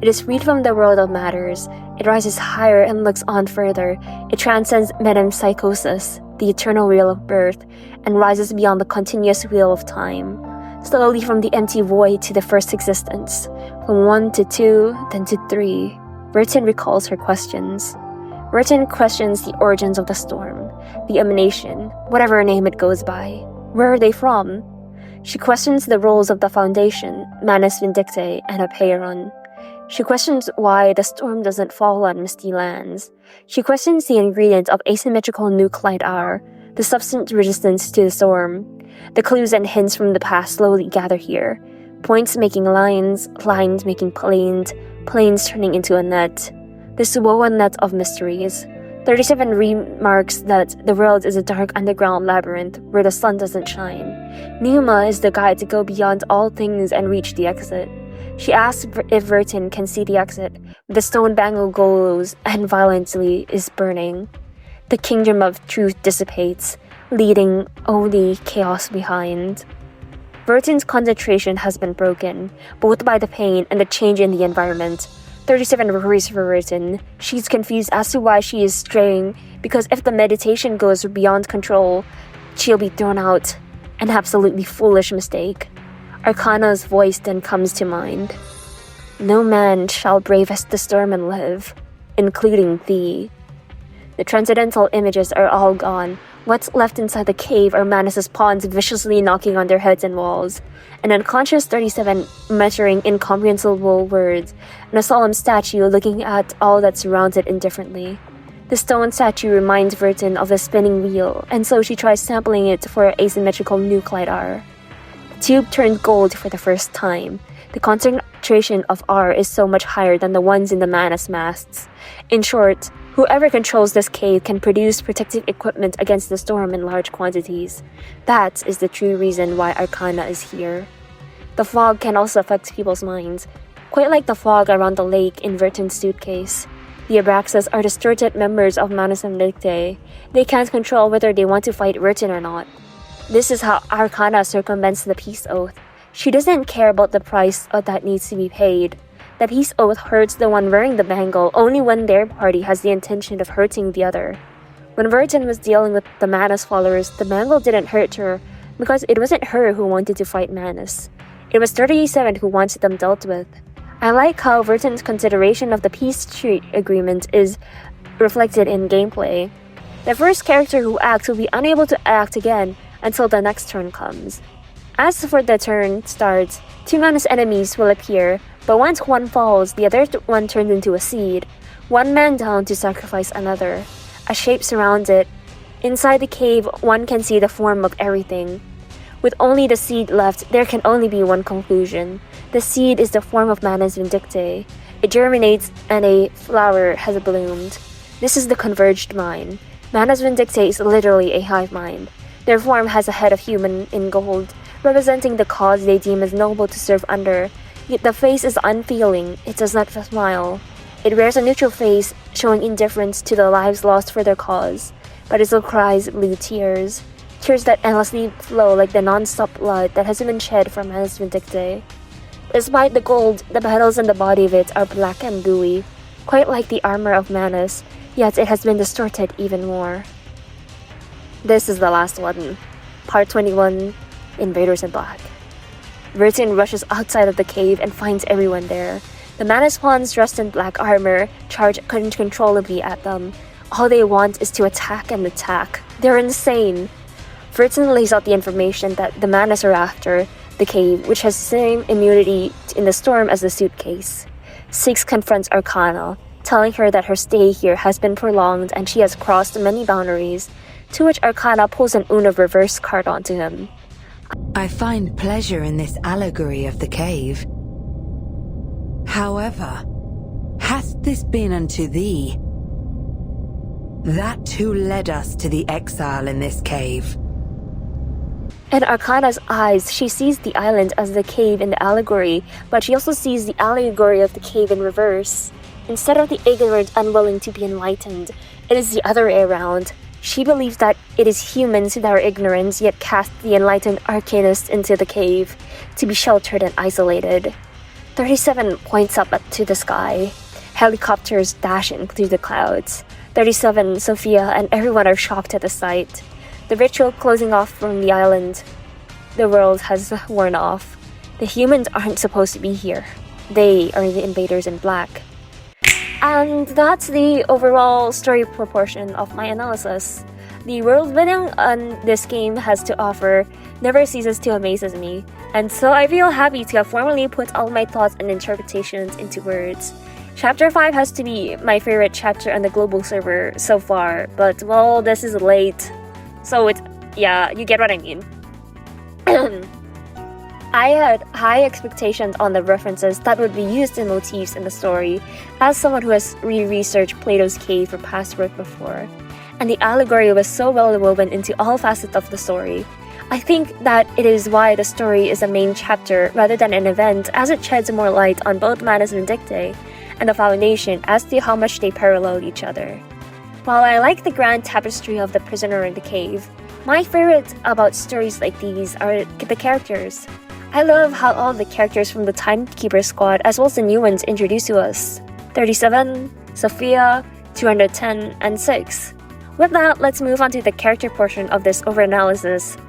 It is freed from the world of matters. It rises higher and looks on further. It transcends metempsychosis, the eternal wheel of birth, and rises beyond the continuous wheel of time. Slowly from the empty void to the first existence, from 1 to 2, then to 3. Vertin recalls her questions. Vertin questions the origins of the storm, the emanation, whatever name it goes by. Where are they from? She questions the roles of the foundation, Manus Vindictae, and Apeiron. She questions why the storm doesn't fall on misty lands. She questions the ingredients of asymmetrical nuclide R, the substance resistance to the storm. The clues and hints from the past slowly gather here. Points making lines, lines making planes, planes turning into a net. This woven net of mysteries. 37 remarks that the world is a dark underground labyrinth where the sun doesn't shine. Pneuma is the guide to go beyond all things and reach the exit. She asks if Vertin can see the exit, but the stone bangle glows and violently is burning. The kingdom of truth dissipates, leaving only chaos behind. Vertin's concentration has been broken, both by the pain and the change in the environment. 37 worries for Vertin. She's confused as to why she is straying, because if the meditation goes beyond control, she'll be thrown out. An absolutely foolish mistake. Arcana's voice then comes to mind. No man shall bravest the storm and live, including thee. The transcendental images are all gone. What's left inside the cave are Manus's pawns viciously knocking on their heads and walls, an unconscious 37 muttering incomprehensible words, and a solemn statue looking at all that surrounds it indifferently. The stone statue reminds Vertin of a spinning wheel, and so she tries sampling it for asymmetrical nuclide R. The tube turned gold for the first time. The concentration of R is so much higher than the ones in the Manas masts. In short, whoever controls this cave can produce protective equipment against the storm in large quantities. That is the true reason why Arcana is here. The fog can also affect people's minds, quite like the fog around the lake in Verton's suitcase. The Abraxas are distorted members of Manus Vindictae. They can't control whether they want to fight Verton or not. This is how Arcana circumvents the peace oath. She doesn't care about the price that needs to be paid. The peace oath hurts the one wearing the bangle only when their party has the intention of hurting the other. When Verton was dealing with the Manus followers, the bangle didn't hurt her because it wasn't her who wanted to fight Manus. It was 37 who wanted them dealt with. I like how Verton's consideration of the peace treaty agreement is reflected in gameplay. The first character who acts will be unable to act again until the next turn comes. As for the turn starts, two Manus enemies will appear, but once one falls, the other one turns into a seed. One man down to sacrifice another. A shape surrounds it. Inside the cave, one can see the form of everything. With only the seed left, there can only be one conclusion. The seed is the form of Manus Vindictae. It germinates and a flower has bloomed. This is the converged mind. Manus Vindictae is literally a hive mind. Their form has a head of human in gold, representing the cause they deem as noble to serve under. Yet the face is unfeeling, it does not smile. It wears a neutral face, showing indifference to the lives lost for their cause, but it still cries blue tears. Tears that endlessly flow like the non-stop blood that has been shed from Manus Vindictae. Despite the gold, the petals and the body of it are black and gooey, quite like the armor of Manus, yet it has been distorted even more. This is the last one. Part 21, Invaders in Black. Verton rushes outside of the cave and finds everyone there. The Manus pawns dressed in black armor charge uncontrollably at them. All they want is to attack and attack. They're insane. Verton lays out the information that the Manus are after, the cave, which has the same immunity in the storm as the suitcase. Six confronts Arcana, telling her that her stay here has been prolonged and she has crossed many boundaries, to which Arcana pulls an Uno reverse card onto him. I find pleasure in this allegory of the cave. However, hath this been unto thee? That who led us to the exile in this cave. In Arcana's eyes, she sees the island as the cave in the allegory, but she also sees the allegory of the cave in reverse. Instead of the ignorant unwilling to be enlightened, it is the other way around. She believes that it is humans that are ignorant yet cast the enlightened arcanists into the cave, to be sheltered and isolated. 37 points up to the sky. Helicopters dashing through the clouds. 37, Sophia, and everyone are shocked at the sight. The ritual closing off from the island. The world has worn off. The humans aren't supposed to be here. They are the invaders in black. And that's the overall story proportion of my analysis. The world building on this game has to offer never ceases to amaze me, and so I feel happy to have formally put all my thoughts and interpretations into words. Chapter 5 has to be my favorite chapter on the global server so far, but well, this is late. So yeah, you get what I mean. I had high expectations on the references that would be used in motifs in the story, as someone who has researched Plato's cave for past work before. And the allegory was so well woven into all facets of the story. I think that it is why the story is a main chapter rather than an event, as it sheds more light on both Manus Vindictae and the Foundation as to how much they parallel each other. While I like the grand tapestry of the prisoner in the cave, my favorite about stories like these are the characters. I love how all the characters from the Timekeeper squad as well as the new ones introduced to us. 37, Sophia, 210, and 6. With that, let's move on to the character portion of this overanalysis.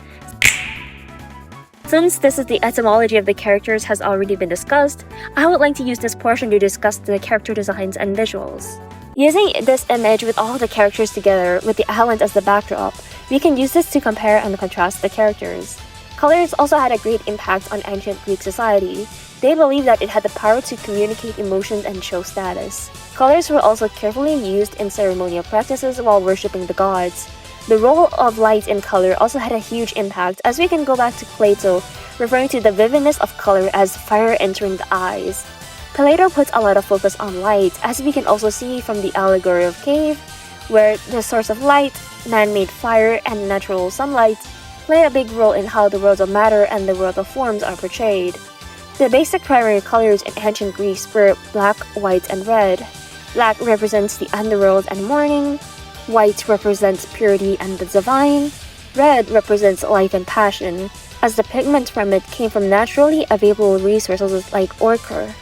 Since this is the etymology of the characters has already been discussed, I would like to use this portion to discuss the character designs and visuals. Using this image with all the characters together with the island as the backdrop, we can use this to compare and contrast the characters. Colors also had a great impact on ancient Greek society. They believed that it had the power to communicate emotions and show status. Colors were also carefully used in ceremonial practices while worshipping the gods. The role of light and color also had a huge impact, as we can go back to Plato, referring to the vividness of color as fire entering the eyes. Plato puts a lot of focus on light, as we can also see from the allegory of cave, where the source of light, man-made fire, and natural sunlight play a big role in how the world of matter and the world of forms are portrayed. The basic primary colors in ancient Greece were black, white, and red. Black represents the underworld and mourning, white represents purity and the divine, red represents life and passion, as the pigment from it came from naturally available resources like ochre.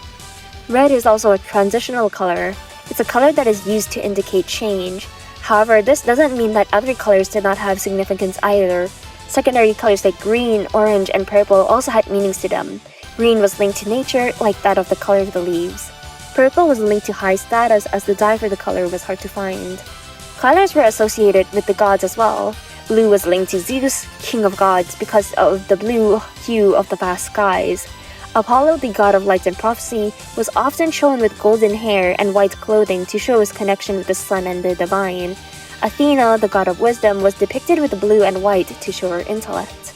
Red is also a transitional color. It's a color that is used to indicate change. However, this doesn't mean that other colors did not have significance either. Secondary colors like green, orange, and purple also had meanings to them. Green was linked to nature, like that of the color of the leaves. Purple was linked to high status, as the dye for the color was hard to find. Colors were associated with the gods as well. Blue was linked to Zeus, king of gods, because of the blue hue of the vast skies. Apollo, the god of light and prophecy, was often shown with golden hair and white clothing to show his connection with the sun and the divine. Athena, the god of wisdom, was depicted with blue and white to show her intellect.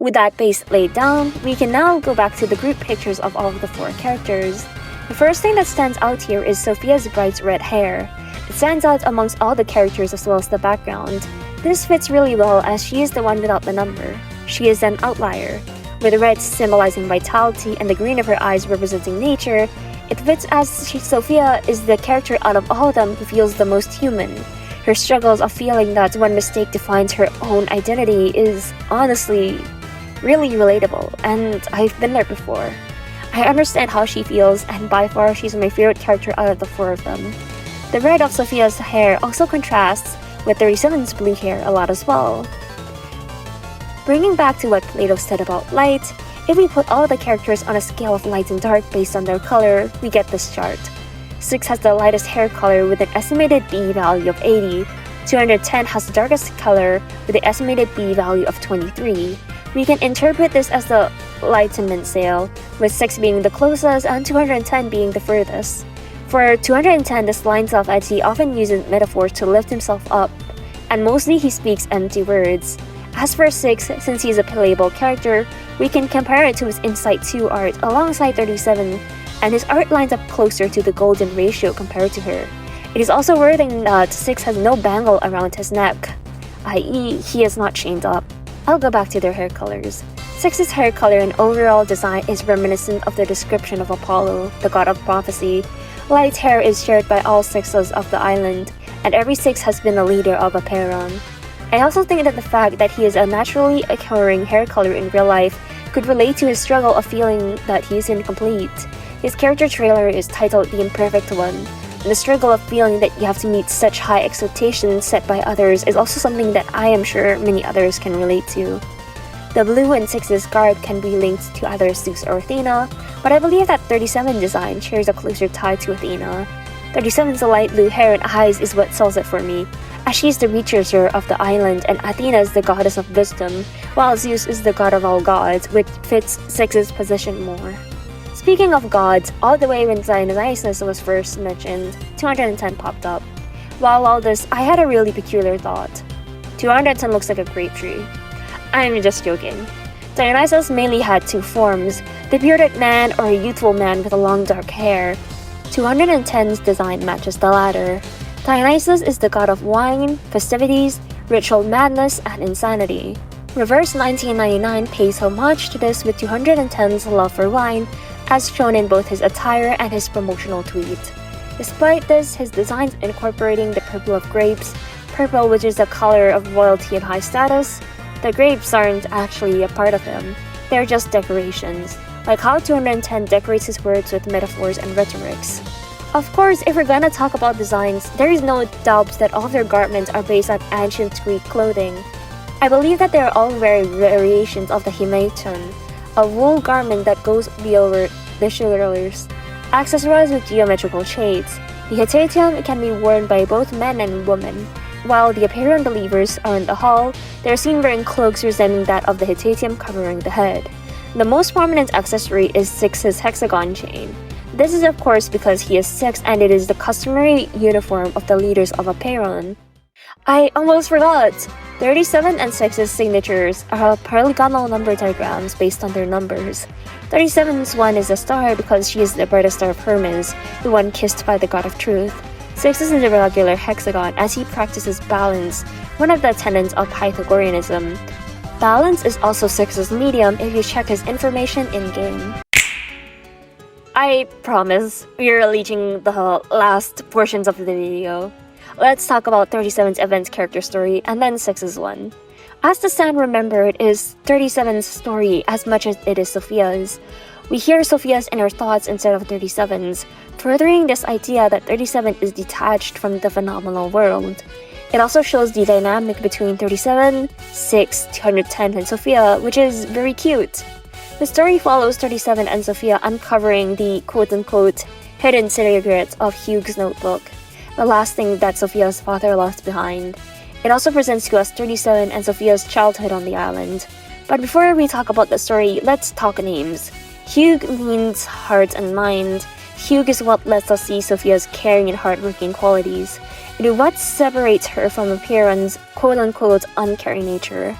With that base laid down, we can now go back to the group pictures of all of the four characters. The first thing that stands out here is Sophia's bright red hair. It stands out amongst all the characters as well as the background. This fits really well as she is the one without the number. She is an outlier. With the red symbolizing vitality and the green of her eyes representing nature, it fits as Sophia is the character out of all of them who feels the most human. Her struggles of feeling that one mistake defines her own identity is honestly really relatable, and I've been there before. I understand how she feels, and by far she's my favorite character out of the four of them. The red of Sophia's hair also contrasts with 37's blue hair a lot as well. Bringing back to what Plato said about light, if we put all the characters on a scale of light and dark based on their color, we get this chart. 6 has the lightest hair color with an estimated B value of 80. 210 has the darkest color with an estimated B value of 23. We can interpret this as the enlightenment scale, with 6 being the closest and 210 being the furthest. For 210, this lines up as he often uses metaphors to lift himself up, and mostly he speaks empty words. As for 6, since he is a playable character, we can compare it to his Insight 2 art alongside 37, and his art lines up closer to the golden ratio compared to her. It is also worth noting that 6 has no bangle around his neck, i.e. he is not chained up. I'll go back to their hair colors. 6's hair color and overall design is reminiscent of the description of Apollo, the god of prophecy. Light hair is shared by all 6s of the island, and every 6 has been a leader of a Peron. I also think that the fact that he is a naturally occurring hair color in real life could relate to his struggle of feeling that he is incomplete. His character trailer is titled The Imperfect One, and the struggle of feeling that you have to meet such high expectations set by others is also something that I am sure many others can relate to. The blue in 6's garb can be linked to either Zeus or Athena, but I believe that 37 design shares a closer tie to Athena. 37's light blue hair and eyes is what sells it for me, as she is the researcher of the island and Athena is the goddess of wisdom, while Zeus is the god of all gods, which fits 6's position more. Speaking of gods, all the way when Dionysus was first mentioned, 210 popped up. While all this, I had a really peculiar thought. 210 looks like a grape tree. I'm just joking. Dionysus mainly had 2 forms, the bearded man or a youthful man with long dark hair. 210's design matches the latter. Dionysus is the god of wine, festivities, ritual madness, and insanity. Reverse 1999 pays homage to this with 210's love for wine, as shown in both his attire and his promotional tweet. Despite this, his designs incorporating the purple of grapes, purple which is the color of royalty and high status, the grapes aren't actually a part of him, they're just decorations, like how 210 decorates his words with metaphors and rhetorics. Of course, if we're gonna talk about designs, there is no doubt that all their garments are based on ancient Greek clothing. I believe that they are all variations of the himation, a wool garment that goes over the shoulders, accessorized with geometrical shades. The hitatium can be worn by both men and women. While the Apeiron believers are in the hall, they are seen wearing cloaks resembling that of the hitatium covering the head. The most prominent accessory is 6's hexagon chain. This is of course because he is 6 and it is the customary uniform of the leaders of Apeiron. I almost forgot! 37 and 6's signatures are polygonal number diagrams based on their numbers. 37's one is a star because she is the brightest star of Hermes, the one kissed by the god of truth. 6 is an irregular hexagon as he practices balance, one of the tenets of Pythagoreanism. Balance is also 6's medium if you check his information in-game. I promise, we're reaching the last portions of the video. Let's talk about 37's event character story and then 6's one. As the sound remembered is 37's story as much as it is Sophia's. We hear Sophia's inner thoughts instead of 37's, furthering this idea that 37 is detached from the phenomenal world. It also shows the dynamic between 37, 6, 210, and Sophia, which is very cute. The story follows 37 and Sophia uncovering the quote-unquote hidden secret of Hugh's notebook, the last thing that Sophia's father left behind. It also presents to us 37 and Sophia's childhood on the island. But before we talk about the story, let's talk names. Hugh means heart and mind. Hugh is what lets us see Sophia's caring and hardworking qualities. It is what separates her from appearance, quote-unquote uncaring nature.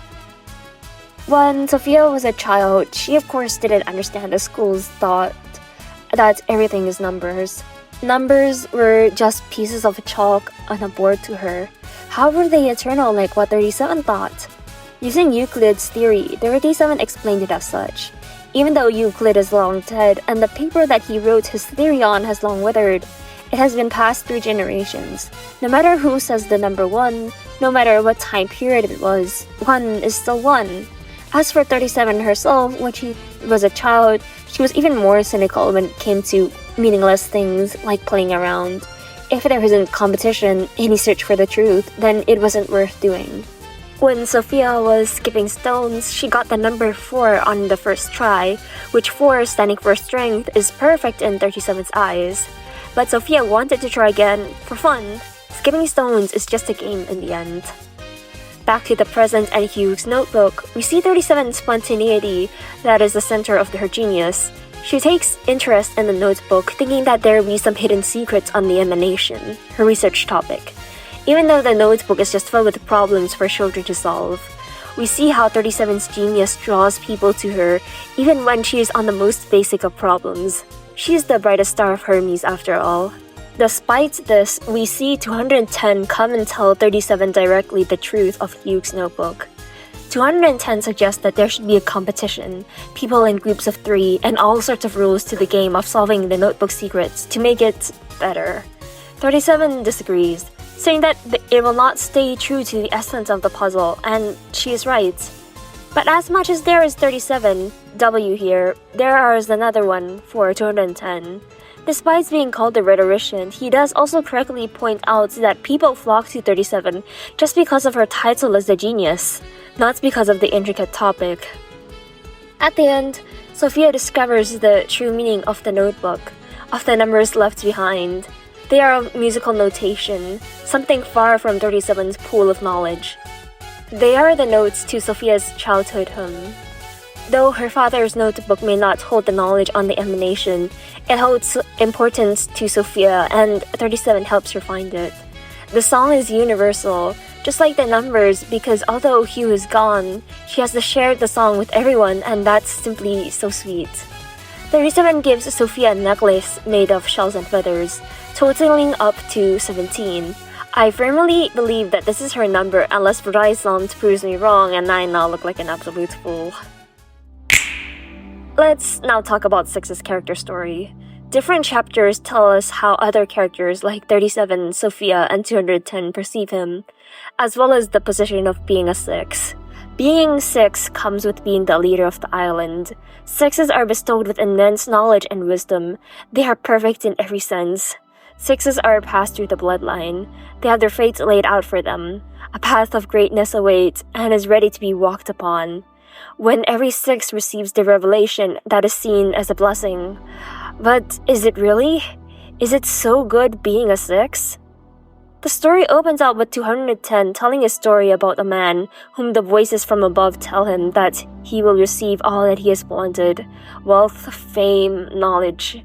When Sophia was a child, she of course didn't understand the school's thought that everything is numbers. Numbers were just pieces of chalk on a board to her. How were they eternal like what 37 thought? Using Euclid's theory, 37 explained it as such. Even though Euclid is long dead and the paper that he wrote his theory on has long withered, it has been passed through generations. No matter who says the number 1, no matter what time period it was, 1 is still 1. As for 37 herself, when she was a child, she was even more cynical when it came to meaningless things like playing around. If there wasn't competition, any search for the truth, then it wasn't worth doing. When Sophia was skipping stones, she got the number 4 on the first try, which 4 standing for strength is perfect in 37's eyes. But Sophia wanted to try again for fun. Skipping stones is just a game in the end. Back to the present and Hugh's notebook, we see 37's spontaneity that is the center of her genius. She takes interest in the notebook, thinking that there will be some hidden secrets on the emanation, her research topic. Even though the notebook is just filled with problems for children to solve, we see how 37's genius draws people to her even when she is on the most basic of problems. She is the brightest star of Hermes after all. Despite this, we see 210 come and tell 37 directly the truth of Hugh's notebook. 210 suggests that there should be a competition, people in groups of 3, and all sorts of rules to the game of solving the notebook secrets to make it better. 37 disagrees, saying that it will not stay true to the essence of the puzzle, and she is right. But as much as there is 37, W here, there is another one for 210. Despite being called a rhetorician, he does also correctly point out that people flock to 37 just because of her title as a genius, not because of the intricate topic. At the end, Sophia discovers the true meaning of the notebook, of the numbers left behind. They are of musical notation, something far from 37's pool of knowledge. They are the notes to Sophia's childhood hymn. Though her father's notebook may not hold the knowledge on the emanation, it holds importance to Sophia, and 37 helps her find it. The song is universal, just like the numbers, because although Hugh is gone, she has to share the song with everyone, and that's simply so sweet. 37 gives Sophia a necklace made of shells and feathers, totaling up to 17. I firmly believe that this is her number unless Verizon proves me wrong and I now look like an absolute fool. Let's now talk about 6's character story. Different chapters tell us how other characters like 37, Sophia, and 210 perceive him, as well as the position of being a 6. Being 6 comes with being the leader of the island. 6s are bestowed with immense knowledge and wisdom. They are perfect in every sense. 6s are passed through the bloodline. They have their fates laid out for them. A path of greatness awaits and is ready to be walked upon. When every 6 receives the revelation, that is seen as a blessing. But is it really? Is it so good being a 6? The story opens out with 210 telling a story about a man whom the voices from above tell him that he will receive all that he has wanted, wealth, fame, knowledge.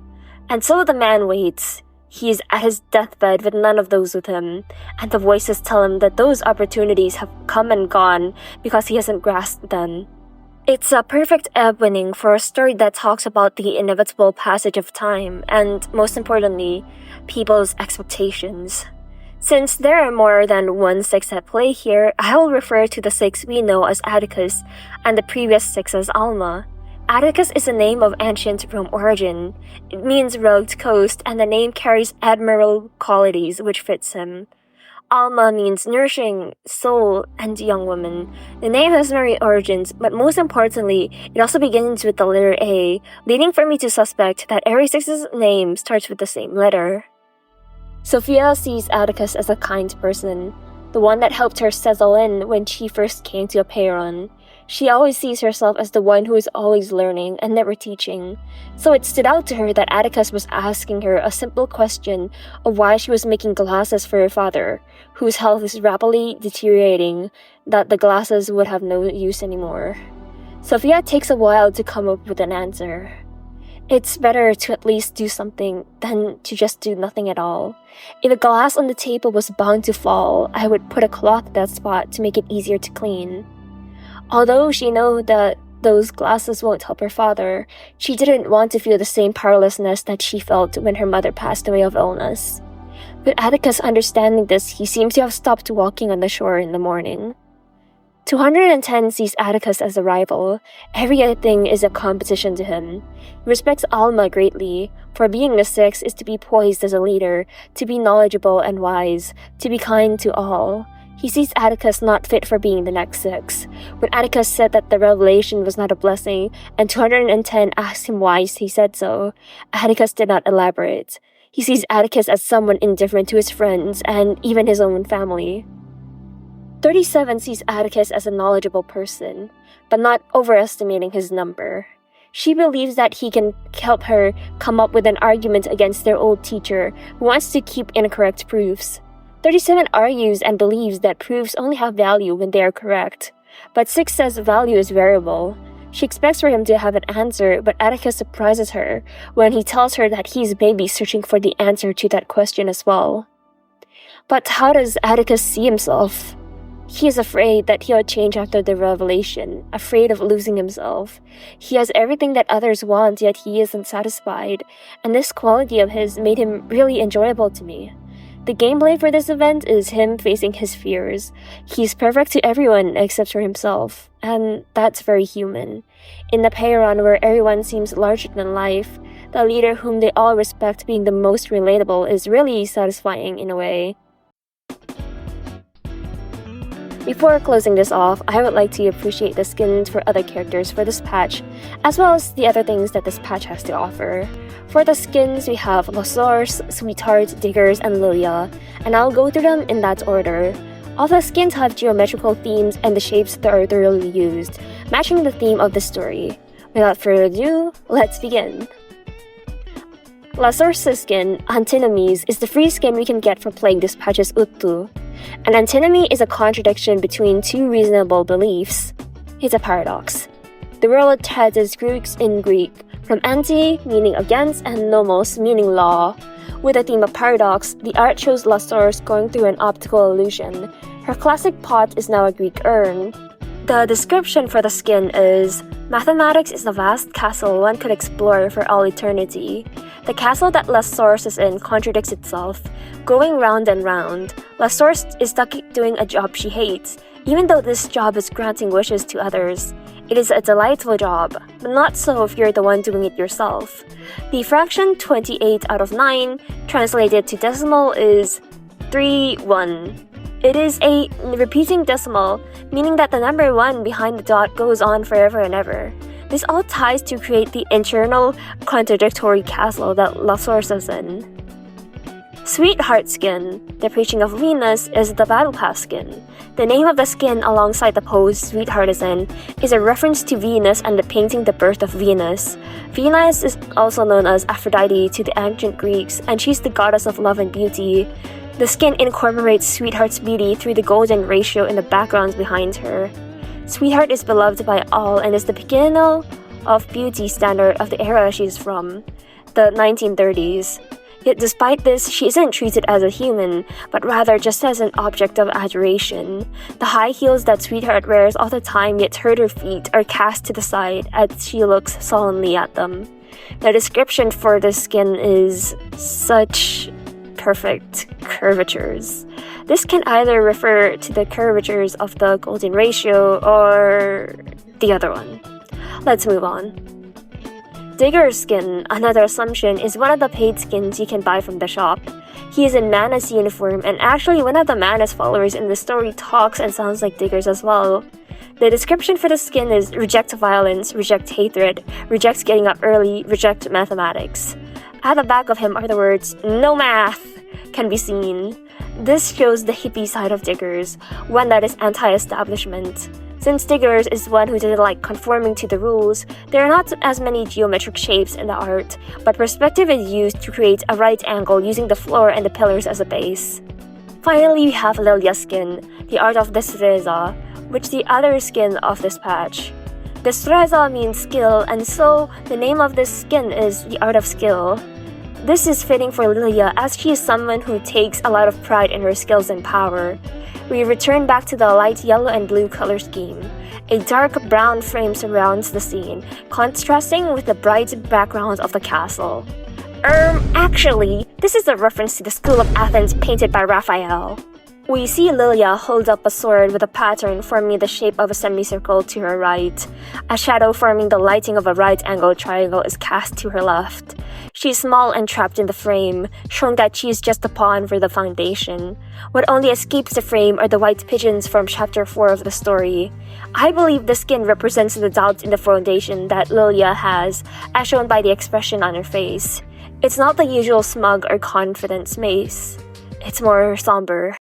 And so the man waits. He is at his deathbed with none of those with him, and the voices tell him that those opportunities have come and gone because he hasn't grasped them. It's a perfect opening for a story that talks about the inevitable passage of time and, most importantly, people's expectations. Since there are more than one Six at play here, I will refer to the Six we know as Atticus and the previous Six as Alma. Atticus is a name of ancient Rome origin. It means rugged coast, and the name carries admirable qualities which fits him. Alma means nourishing, soul, and young woman. The name has many origins, but most importantly, it also begins with the letter A, leading for me to suspect that every Six's name starts with the same letter. Sophia sees Atticus as a kind person, the one that helped her settle in when she first came to Apeiron. She always sees herself as the one who is always learning and never teaching, so it stood out to her that Atticus was asking her a simple question of why she was making glasses for her father, whose health is rapidly deteriorating, that the glasses would have no use anymore. Sophia takes a while to come up with an answer. It's better to at least do something than to just do nothing at all. If a glass on the table was bound to fall, I would put a cloth at that spot to make it easier to clean. Although she knew that those glasses won't help her father, she didn't want to feel the same powerlessness that she felt when her mother passed away of illness. With Atticus understanding this, he seems to have stopped walking on the shore in the morning. 210 sees Atticus as a rival. Everything is a competition to him. He respects Alma greatly, for being a Six is to be poised as a leader, to be knowledgeable and wise, to be kind to all. He sees Atticus not fit for being the next Six. When Atticus said that the revelation was not a blessing, and 210 asked him why he said so, Atticus did not elaborate. He sees Atticus as someone indifferent to his friends and even his own family. 37 sees Atticus as a knowledgeable person, but not overestimating his number. She believes that he can help her come up with an argument against their old teacher who wants to keep incorrect proofs. 37 argues and believes that proofs only have value when they are correct, but 6 says value is variable. She expects for him to have an answer, but Atticus surprises her when he tells her that he's maybe searching for the answer to that question as well. But how does Atticus see himself? He is afraid that he'll change after the revelation, afraid of losing himself. He has everything that others want, yet he isn't satisfied, and this quality of his made him really enjoyable to me. The gameplay for this event is him facing his fears. He's perfect to everyone except for himself, and that's very human. In the Apeiron where everyone seems larger than life, the leader whom they all respect being the most relatable is really satisfying in a way. Before closing this off, I would like to appreciate the skins for other characters for this patch, as well as the other things that this patch has to offer. For the skins, we have Losaurus, Sweetheart, Diggers, and Lilia, and I'll go through them in that order. All the skins have geometrical themes and the shapes that are thoroughly used, matching the theme of the story. Without further ado, let's begin. Losaurus' skin, Antinomies, is the free skin we can get for playing this patch's Uttu. An antinomy is a contradiction between two reasonable beliefs. It's a paradox. The world has its roots in Greek, from anti, meaning against, and nomos, meaning law. With the theme of paradox, the art shows Losaurus going through an optical illusion. Her classic pot is now a Greek urn. The description for the skin is, mathematics is a vast castle one could explore for all eternity. The castle that Losaurus is in contradicts itself, going round and round. Losaurus is stuck doing a job she hates, even though this job is granting wishes to others. It is a delightful job, but not so if you're the one doing it yourself. The fraction 28 out of 9, translated to decimal, is 3-1. It is a repeating decimal, meaning that the number 1 behind the dot goes on forever and ever. This all ties to create the internal, contradictory castle that Losaurus is in. Sweetheart skin, the preaching of Venus, is the battle pass skin. The name of the skin alongside the pose Sweetheart is in is a reference to Venus and the painting The Birth of Venus. Venus is also known as Aphrodite to the ancient Greeks, and she's the goddess of love and beauty. The skin incorporates Sweetheart's beauty through the golden ratio in the backgrounds behind her. Sweetheart is beloved by all and is the pinnacle of beauty standard of the era she's from, the 1930s. Yet despite this, she isn't treated as a human, but rather just as an object of adoration. The high heels that sweetheart wears all the time yet hurt her feet are cast to the side as she looks solemnly at them. The description for the skin is such perfect curvatures. This can either refer to the curvatures of the golden ratio or the other one. Let's move on. Digger's skin, another assumption, is one of the paid skins you can buy from the shop. He is in Mana's uniform, and actually one of the Mana's followers in the story talks and sounds like Digger's as well. The description for the skin is reject violence, reject hatred, reject getting up early, reject mathematics. At the back of him are the words, no math, can be seen. This shows the hippie side of Diggers, one that is anti-establishment. Since Diggers is one who didn't like conforming to the rules, there are not as many geometric shapes in the art, but perspective is used to create a right angle using the floor and the pillars as a base. Finally, we have Lilia's skin, the art of destreza, which is the other skin of this patch. Destreza means skill, and so the name of this skin is the art of skill. This is fitting for Lilia as she is someone who takes a lot of pride in her skills and power. We return back to the light yellow and blue color scheme. A dark brown frame surrounds the scene, contrasting with the bright background of the castle. Actually, this is a reference to the School of Athens painted by Raphael. We see Lilia hold up a sword with a pattern forming the shape of a semicircle to her right. A shadow forming the lighting of a right-angled triangle is cast to her left. She's small and trapped in the frame, showing that she's just a pawn for the foundation. What only escapes the frame are the white pigeons from chapter 4 of the story. I believe the skin represents the doubt in the foundation that Lilia has, as shown by the expression on her face. It's not the usual smug or confident face. It's more somber.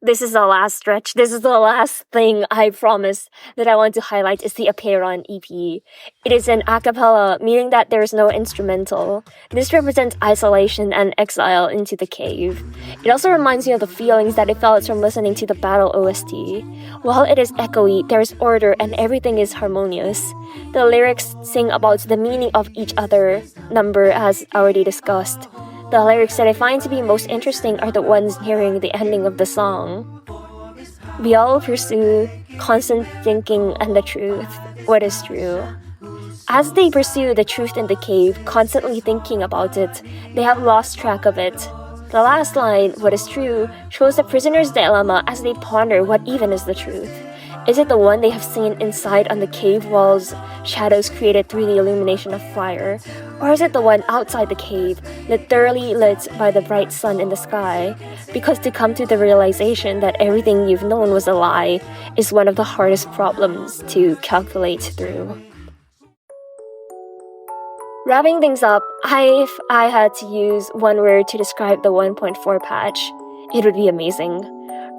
This is the last stretch. This is the last thing I promise that I want to highlight is the Apeiron EP. It is an a cappella, meaning that there is no instrumental. This represents isolation and exile into the cave. It also reminds me of the feelings that I felt from listening to the battle OST. While it is echoey, there is order and everything is harmonious. The lyrics sing about the meaning of each other number as already discussed. The lyrics that I find to be most interesting are the ones nearing the ending of the song. We all pursue constant thinking and the truth, what is true. As they pursue the truth in the cave, constantly thinking about it, they have lost track of it. The last line, what is true, shows the prisoner's dilemma as they ponder what even is the truth. Is it the one they have seen inside on the cave walls, shadows created through the illumination of fire? Or is it the one outside the cave, literally lit by the bright sun in the sky? Because to come to the realization that everything you've known was a lie is one of the hardest problems to calculate through. Wrapping things up, if I had to use one word to describe the 1.4 patch, it would be amazing.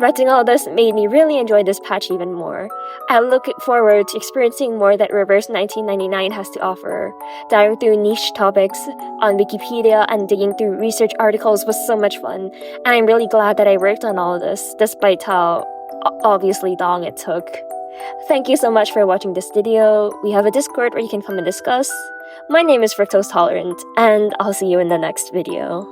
Writing all this made me really enjoy this patch even more. I look forward to experiencing more that Reverse 1999 has to offer. Diving through niche topics on Wikipedia and digging through research articles was so much fun, and I'm really glad that I worked on all of this, despite how obviously long it took. Thank you so much for watching this video. We have a Discord where you can come and discuss. My name is Fructose Tolerant, and I'll see you in the next video.